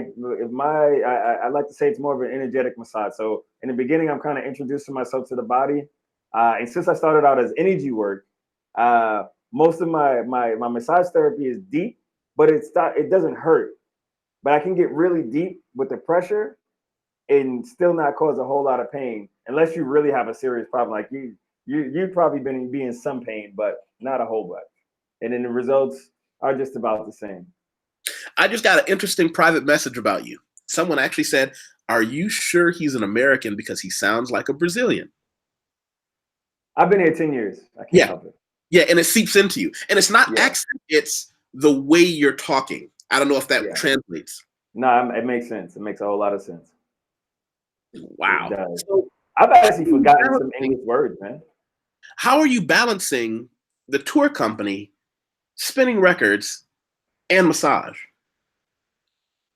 S2: like to say it's more of an energetic massage. So in the beginning, I'm kind of introducing myself to the body, and since I started out as energy work, most of my massage therapy is deep, but it doesn't hurt. But I can get really deep with the pressure and still not cause a whole lot of pain unless you really have a serious problem. Like you've probably been be in some pain, but not a whole bunch. And then the results are just about the same.
S1: I just got an interesting private message about you. Someone actually said, "Are you sure he's an American because he sounds like a Brazilian?"
S2: I've been here 10 years. I can't
S1: Yeah,
S2: help it.
S1: yeah, and it seeps into you, and it's not
S2: Yeah,
S1: accent; it's the way you're talking. I don't know if that
S2: yeah.
S1: translates.
S2: No, it makes sense. It makes a whole lot of sense. It
S1: Wow.
S2: does.
S1: So,
S2: I've actually forgotten some
S1: balancing-
S2: English words, man.
S1: how are you balancing the tour company, spinning records, and massage?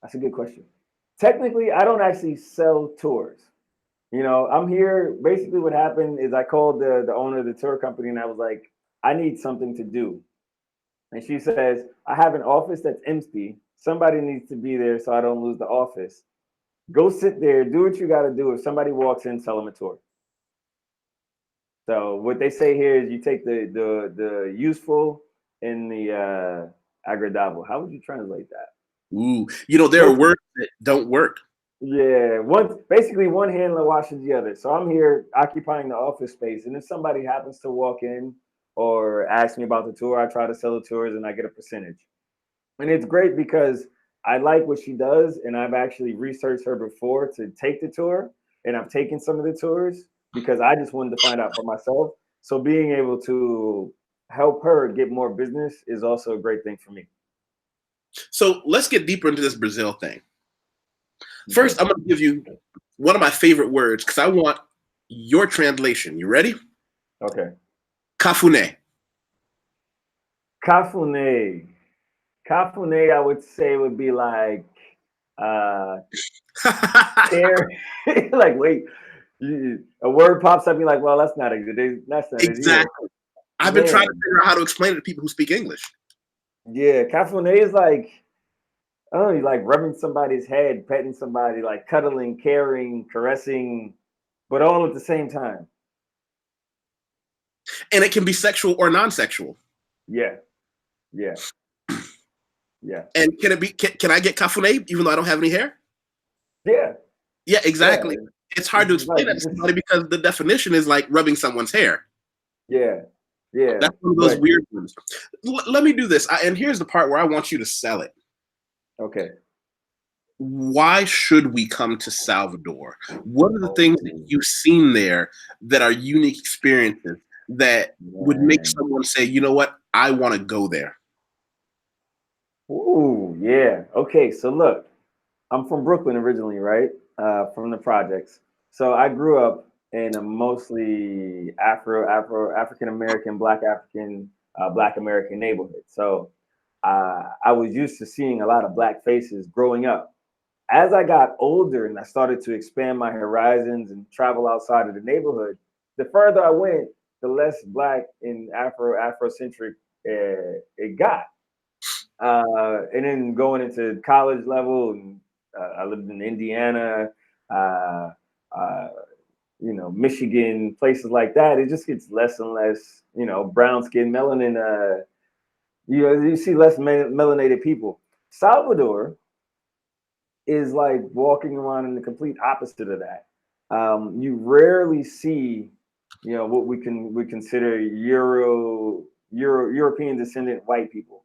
S2: That's a good question. Technically, I don't actually sell tours. I'm here. Basically, what happened is I called the owner of the tour company and I was like, I need something to do. And she says, I have an office that's empty. Somebody needs to be there so I don't lose the office. Go sit there, do what you got to do. If somebody walks in, tell them a tour. So what they say here is you take the useful and the agradable. How would you translate that?
S1: Ooh, there are
S2: Most
S1: words that don't work.
S2: Yeah, basically one handler washes the other. So I'm here occupying the office space, and if somebody happens to walk in or ask me about the tour, I try to sell the tours and I get a percentage. And it's great because I like what she does, and I've actually researched her before to take the tour, and I've taken some of the tours because I just wanted to find out for myself. So being able to help her get more business is also a great thing for me.
S1: So let's get deeper into this Brazil thing.
S2: Okay.
S1: First, I'm going to give you one of my favorite words because I want your translation. You ready?
S2: Okay.
S1: Kafune.
S2: Kafune. Kafune, I would say would be like uh care. Like wait, a word pops up, you're like, well, that's not it either.
S1: Exactly. I've been trying to
S2: Man,
S1: figure out how to explain it to people who speak English.
S2: yeah, Kafune is like, I don't know, like rubbing somebody's head, petting somebody, like cuddling, caring, caressing, but all at the same time.
S1: And it can be sexual or non-sexual.
S2: Yeah, yeah, yeah,
S1: And can it be? Can I get kafune even though I don't have any hair?
S2: yeah,
S1: Yeah,
S2: yeah.
S1: exactly. It's hard
S2: It's
S1: to
S2: just like
S1: explain that to somebody because the definition is like rubbing someone's hair.
S2: yeah, yeah.
S1: That's one of those
S2: But
S1: weird ones. Let me do this. And here's the part where I want you to sell it.
S2: okay.
S1: Why should we come to Salvador? What are the
S2: Oh
S1: things that you've seen there that are unique experiences that would make
S2: man.
S1: someone say, you know what, I want to go there?
S2: Ooh, yeah. Okay, so look, I'm from Brooklyn originally, right? From the projects. So I grew up in a mostly African American, Black American neighborhood. So I was used to seeing a lot of Black faces growing up. As I got older and I started to expand my horizons and travel outside of the neighborhood, the further I went, the less Black and Afrocentric it got. And then going into college level, and I lived in Indiana, uh, uh, Michigan, places like that. It just gets less and less, brown skin, melanin. You see less melanated people. Salvador is like walking around in the complete opposite of that. You rarely see, what we consider European descendant white people.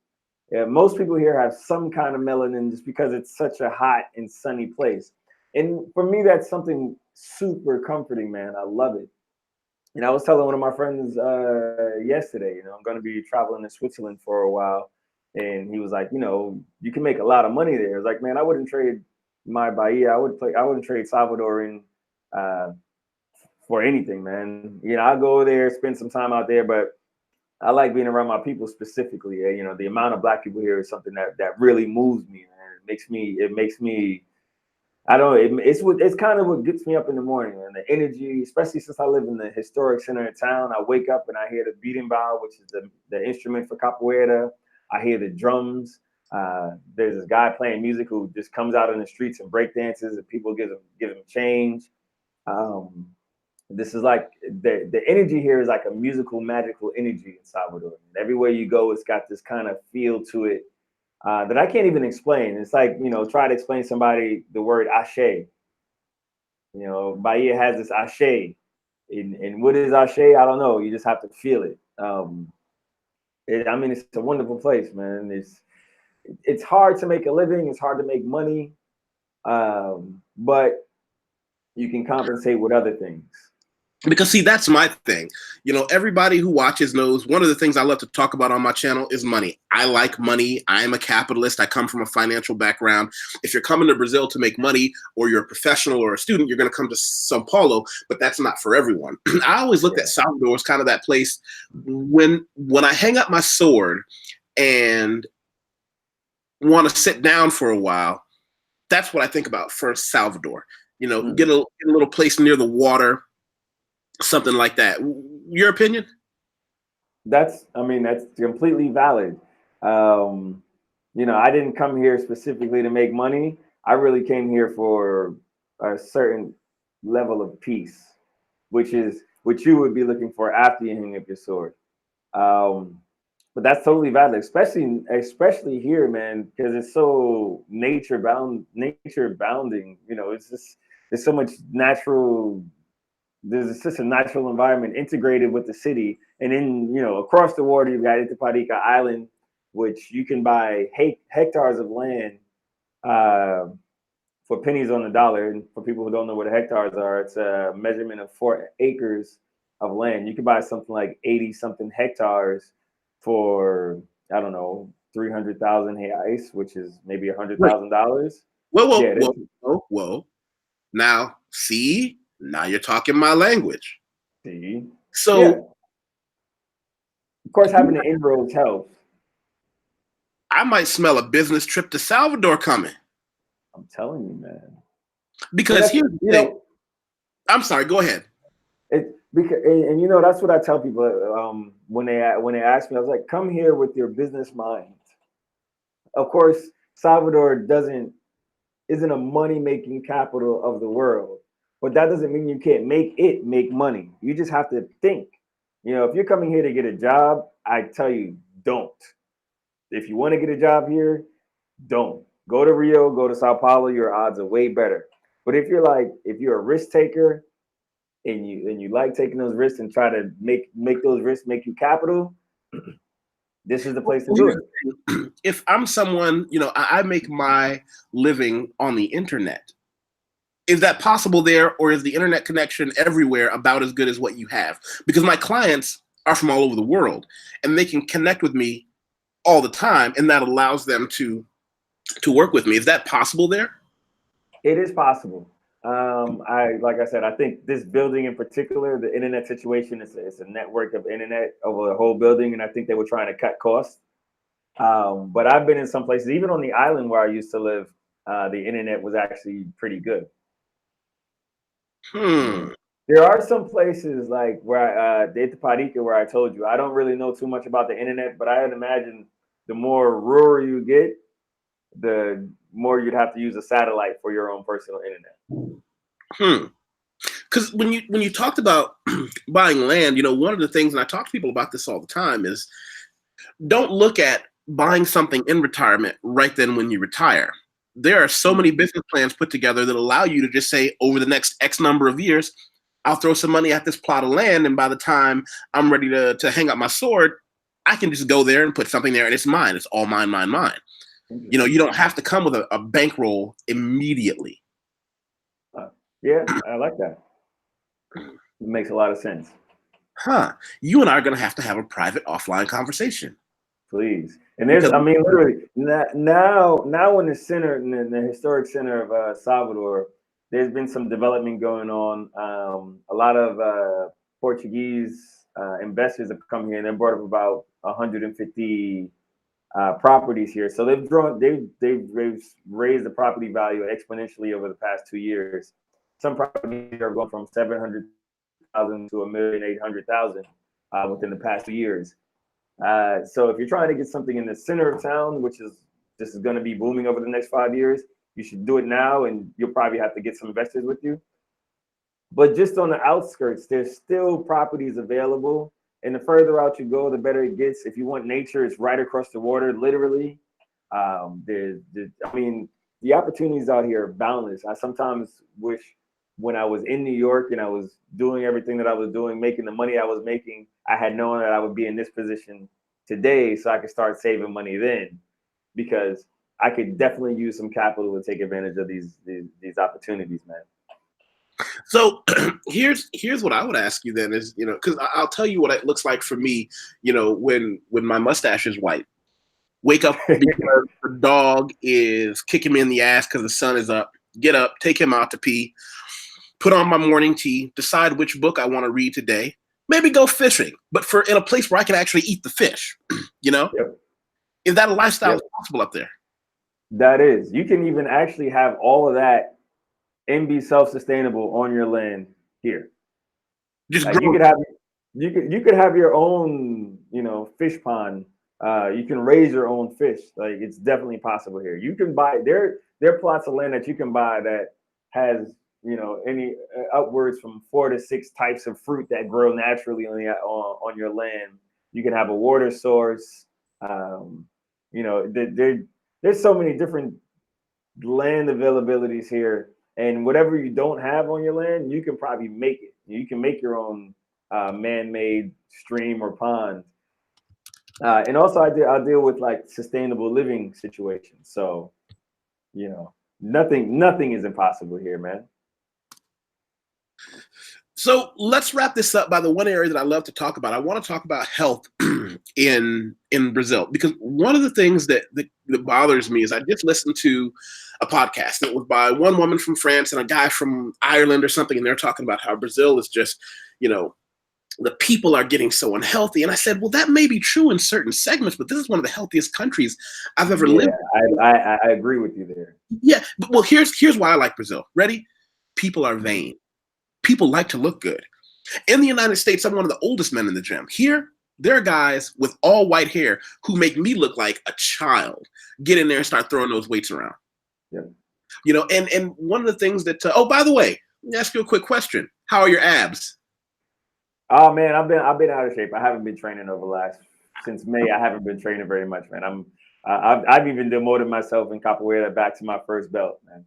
S2: Yeah, most people here have some kind of melanin just because it's such a hot and sunny place. And for me, that's something super comforting, man. I love it. And I was telling one of my friends yesterday, I'm going to be traveling to Switzerland for a while. And he was like, you can make a lot of money there. I was like, man, I wouldn't trade my Bahia. I wouldn't trade Salvador in uh, for anything, man. I'll go there, spend some time out there, but I like being around my people specifically. The amount of Black people here is something that really moves me, man. It makes me I don't. It's kind of what gets me up in the morning, and the energy, especially since I live in the historic center of town. I wake up and I hear the beating bow, which is the instrument for capoeira. I hear the drums. There's this guy playing music who just comes out in the streets and break dances, and people give him change. Um, this is like the energy here is like a musical, magical energy in Salvador. And everywhere you go, it's got this kind of feel to it that I can't even explain. It's like, try to explain somebody the word ashe. Bahia has this ashe. And what is ashe? I don't know. You just have to feel it. I mean, it's a wonderful place, man. It's hard to make a living. It's hard to make money, but you can compensate with other things.
S1: Because see, that's my thing. Everybody who watches knows one of the things I love to talk about on my channel is money. I like money. I am a capitalist. I come from a financial background. If you're coming to Brazil to make money, or you're a professional or a student, you're going to come to Sao Paulo, but that's not for everyone. I always looked at Salvador as kind of that place when I hang up my sword and want to sit down for a while. That's what I think about for Salvador. Get a little place near the water, something like that. Your opinion?
S2: That's completely valid. I didn't come here specifically to make money. I really came here for a certain level of peace, which is what you would be looking for after you hang up your sword. But that's totally valid, especially here, man, because it's so nature bounding. There's so much natural. There's just a natural environment integrated with the city, and then across the water you've got Itaparica Island, which you can buy hectares of land for pennies on the dollar. And for people who don't know what hectares are, it's a measurement of 4 acres of land. You can buy something like 80 something hectares for, I don't know, 300,000 reais, which is maybe $100,000.
S1: Whoa. Now, see. Now you're talking my language.
S2: See?
S1: So,
S2: yeah. Of course, having the inroads helps.
S1: I might smell a business trip to Salvador coming.
S2: I'm telling you, man.
S1: Because here's the thing. I'm sorry. Go ahead.
S2: And that's what I tell people when they ask me. I was like, come here with your business mind. Of course, Salvador isn't a money-making capital of the world. But that doesn't mean you can't make money. You just have to think. If you're coming here to get a job, I tell you, don't. If you want to get a job here, don't. Go to Rio, go to Sao Paulo, your odds are way better. But if you're a risk taker and you like taking those risks and try to make those risks make you capital, this is the place to do it.
S1: If I'm someone, I make my living on the internet. Is that possible there, or is the internet connection everywhere about as good as what you have? Because my clients are from all over the world, and they can connect with me all the time, and that allows them to work with me. Is that possible there?
S2: It is possible. Like I said, I think this building in particular, the internet situation, it's a network of internet over the whole building, and I think they were trying to cut costs. But I've been in some places, even on the island where I used to live, the internet was actually pretty good. There are some places like where Itaparica, where I told you, I don't really know too much about the internet, but I would imagine the more rural you get, the more you'd have to use a satellite for your own personal internet.
S1: Because when you talked about buying land, one of the things, and I talk to people about this all the time, is don't look at buying something in retirement right then when you retire. There are so many business plans put together that allow you to just say, over the next X number of years, I'll throw some money at this plot of land, and by the time I'm ready to hang up my sword, I can just go there and put something there, and it's mine. It's all mine. You don't have to come with a bankroll immediately.
S2: Yeah, I like that. It makes a lot of sense.
S1: You and I are going to have a private offline conversation.
S2: Please. And literally now in the center, in the historic center of Salvador, there's been some development going on. A lot of Portuguese investors have come here, and they brought up about 150 properties here. So they've raised the property value exponentially over the past 2 years. Some properties are going from 700,000 to 1,800,000 within the past 2 years. So if you're trying to get something in the center of town, which is this is going to be booming over the next 5 years, you should do it now, and you'll probably have to get some investors with you. But just on the outskirts, there's still properties available. And the further out you go, the better it gets. If you want nature, it's right across the water, literally. I mean, the opportunities out here are boundless. I sometimes wish when I was in New York and I was doing everything that I was doing, making the money I was making, I had known that I would be in this position today so I could start saving money then, because I could definitely use some capital to take advantage of these opportunities, man.
S1: So here's what I would ask you then is, because I'll tell you what it looks like for me, when my mustache is white. Wake up because the dog is kicking me in the ass because the sun is up. Get up, take him out to pee, put on my morning tea, decide which book I want to read today, maybe go fishing, but in a place where I can actually eat the fish, Yep. Is that a lifestyle that's possible up there?
S2: That is. You can even actually have all of that and be self-sustainable on your land here.
S1: Just
S2: like you could have your own, fish pond. You can raise your own fish. Like, it's definitely possible here. You can buy there are plots of land that you can buy that has, any upwards from 4 to 6 types of fruit that grow naturally on your land. You can have a water source. There's so many different land availabilities here, and whatever you don't have on your land, you can probably make it. You can make your own man-made stream or pond. And also I deal with like sustainable living situations. So, nothing is impossible here, man.
S1: So let's wrap this up by the one area that I love to talk about. I want to talk about health in Brazil, because one of the things that bothers me is I just listened to a podcast that was by one woman from France and a guy from Ireland or something, and they're talking about how Brazil is just, the people are getting so unhealthy. And I said, well, that may be true in certain segments, but this is one of the healthiest countries I've ever lived
S2: in. I agree with you there.
S1: Yeah, but well, here's why I like Brazil. Ready? People are vain. People like to look good. In the United States, I'm one of the oldest men in the gym. Here, there are guys with all white hair who make me look like a child. Get in there and start throwing those weights around.
S2: Yeah.
S1: And one of the things that, oh, by the way, let me ask you a quick question. How are your abs?
S2: Oh man, I've been out of shape. I haven't been training since May. I haven't been training very much, man. I've even demoted myself in capoeira back to my first belt, man.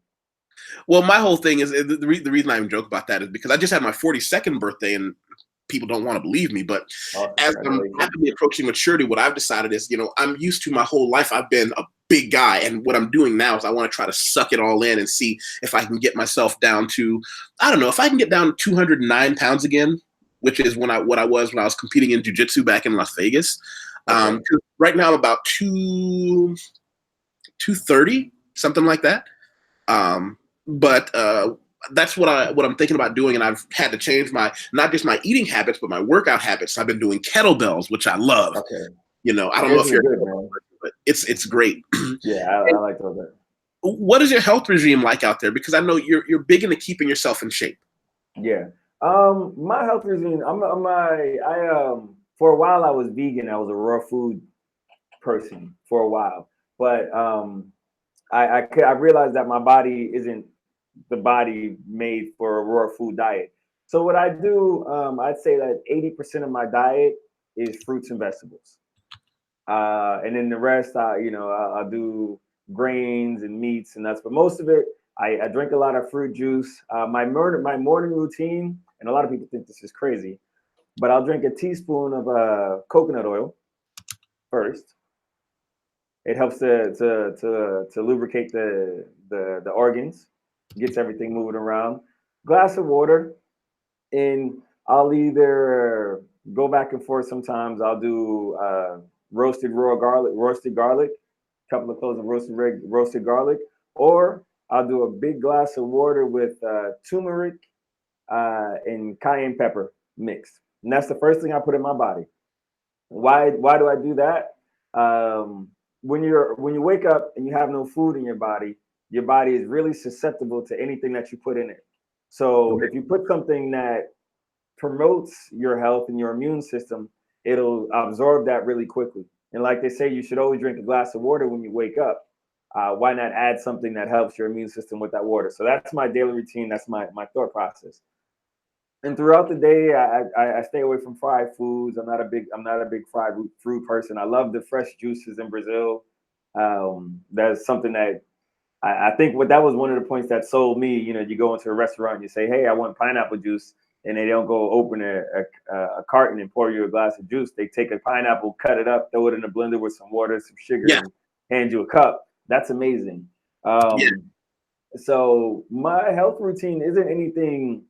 S1: Well, my whole thing is the reason I even joke about that is because I just had my 42nd birthday, and people don't want to believe me. But as I'm rapidly approaching maturity, what I've decided is, I'm used to my whole life. I've been a big guy, and what I'm doing now is I want to try to suck it all in and see if I can get myself down to, I don't know, if I can get down to 209 pounds again, which is what I was when I was competing in jiu-jitsu back in Las Vegas. Okay. Right now I'm about 230, something like that. But that's what I'm thinking about doing, and I've had to change not just my eating habits, but my workout habits. I've been doing kettlebells, which I love.
S2: Okay.
S1: I don't know if you're good, man, but it's great.
S2: Yeah, I like that.
S1: What is your health regime like out there? Because I know you're big into keeping yourself in shape.
S2: Yeah. My health regime, for a while I was vegan. I was a raw food person for a while, but I realized that my body isn't the body made for a raw food diet. So what I do, I'd say that 80% of my diet is fruits and vegetables, and then the rest, I'll do grains and meats and nuts. But most of it, I drink a lot of fruit juice. My morning routine, and a lot of people think this is crazy, but I'll drink a teaspoon of coconut oil first. It helps to lubricate the organs, gets everything moving around. Glass of water, and I'll either go back and forth. Sometimes I'll do roasted garlic, a couple of cloves of roasted garlic, or I'll do a big glass of water with turmeric and cayenne pepper mixed. And that's the first thing I put in my body. Why do I do that? when you wake up and you have no food in your body is really susceptible to anything that you put in it. So if you put something that promotes your health and your immune system, it'll absorb that really quickly. And like they say, you should always drink a glass of water when you wake up. Why not add something that helps your immune system with that water? So that's my daily routine. That's my thought process. And throughout the day, I stay away from fried foods. I'm not a big fried fruit person. I love the fresh juices in Brazil. That's something that I think that was one of the points that sold me. You know, you go into a restaurant and you say, "Hey, I want pineapple juice," and they don't go open a carton and pour you a glass of juice. They take a pineapple, cut it up, throw it in a blender with some water, some sugar,
S1: Yeah.
S2: and hand you a cup. That's amazing.
S1: Yeah.
S2: So my health routine isn't anything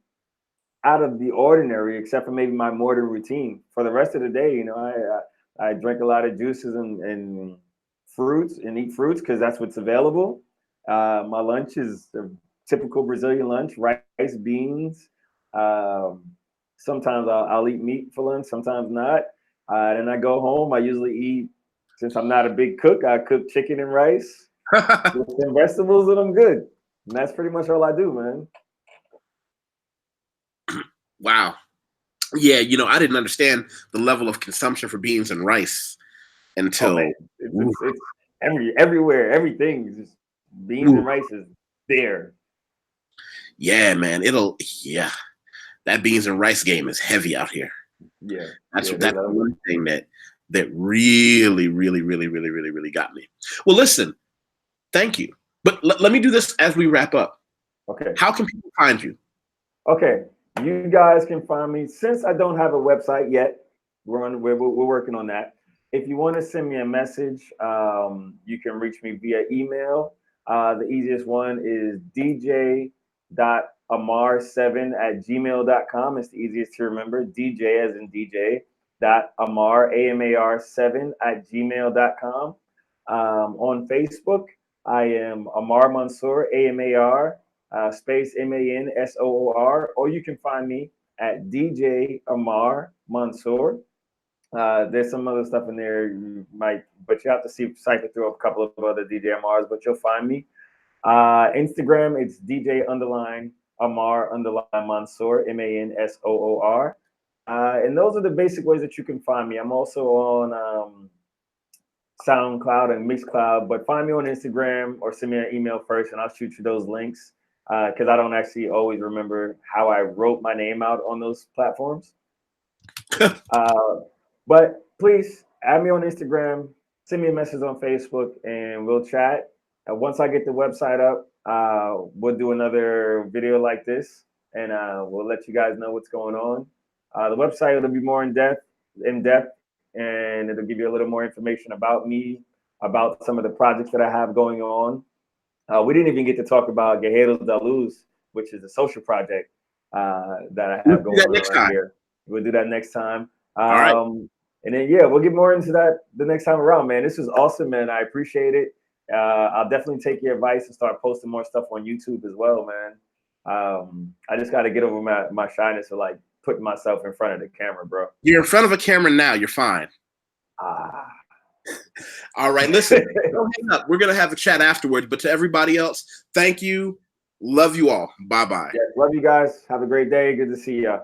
S2: out of the ordinary, except for maybe my morning routine. For the rest of the day, you know, I drink a lot of juices and fruits and eat fruits because that's what's available. My lunch is a typical Brazilian lunch: rice, beans. Um, Sometimes I'll eat meat for lunch, sometimes not. Then I go home. I usually eat, since I'm not a big cook, I cook chicken and rice with some vegetables, and I'm good. And that's pretty much all I do, man.
S1: Wow. Yeah, you know, I didn't understand the level of consumption for beans and rice
S2: Oh
S1: until
S2: man, it's everywhere. Everything is just beans
S1: ooh,
S2: and rice is there.
S1: yeah, man. Yeah. That beans and rice game is heavy out here.
S2: Yeah,
S1: That's
S2: yeah, they
S1: that's
S2: love it.
S1: one thing that really, really, really, really, really, really got me. Well, listen, thank you. But let me do this as we wrap up.
S2: Okay,
S1: How can people find you?
S2: okay. You guys can find me, since I don't have a website yet. We're working on that. If you want to send me a message, you can reach me via email. The easiest one is dj.amar7@gmail.com. It's the easiest to remember. DJ as in DJ dot Amar AMAR7@gmail.com. On Facebook, I am Amar Mansoor, AMAR space MANSOOR, or you can find me at DJ Amar Mansoor. There's some other stuff in there but you have to cycle through a couple of other DJ Amars, but you'll find me. Instagram, it's DJ underline Amar underline Mansoor, MANSOOR. And those are the basic ways that you can find me. I'm also on SoundCloud and Mixcloud, but find me on Instagram or send me an email first, and I'll shoot you those links because I don't actually always remember how I wrote my name out on those platforms. But please add me on Instagram, send me a message on Facebook, and we'll chat. Once I get the website up, we'll do another video like this, and we'll let you guys know what's going on. The website will be more in depth, and it'll give you a little more information about me, about some of the projects that I have going on. We didn't even get to talk about Guerreros da Luz, which is a social project that I
S1: We'll
S2: have
S1: do
S2: going
S1: that
S2: on
S1: next
S2: right
S1: time.
S2: here. We'll do that next time.
S1: All right.
S2: And then, yeah, we'll get more into that the next time around, man. This was awesome, man. I appreciate it. I'll definitely take your advice and start posting more stuff on YouTube as well, man. I just got to get over my shyness of like putting myself in front of the camera, bro.
S1: You're in front of a camera now. You're fine.
S2: Ah.
S1: All right. Listen, don't hang up. We're going to have a chat afterwards. But to everybody else, thank you. Love you all. Bye-bye.
S2: Yeah, love you guys. Have a great day. Good to see you.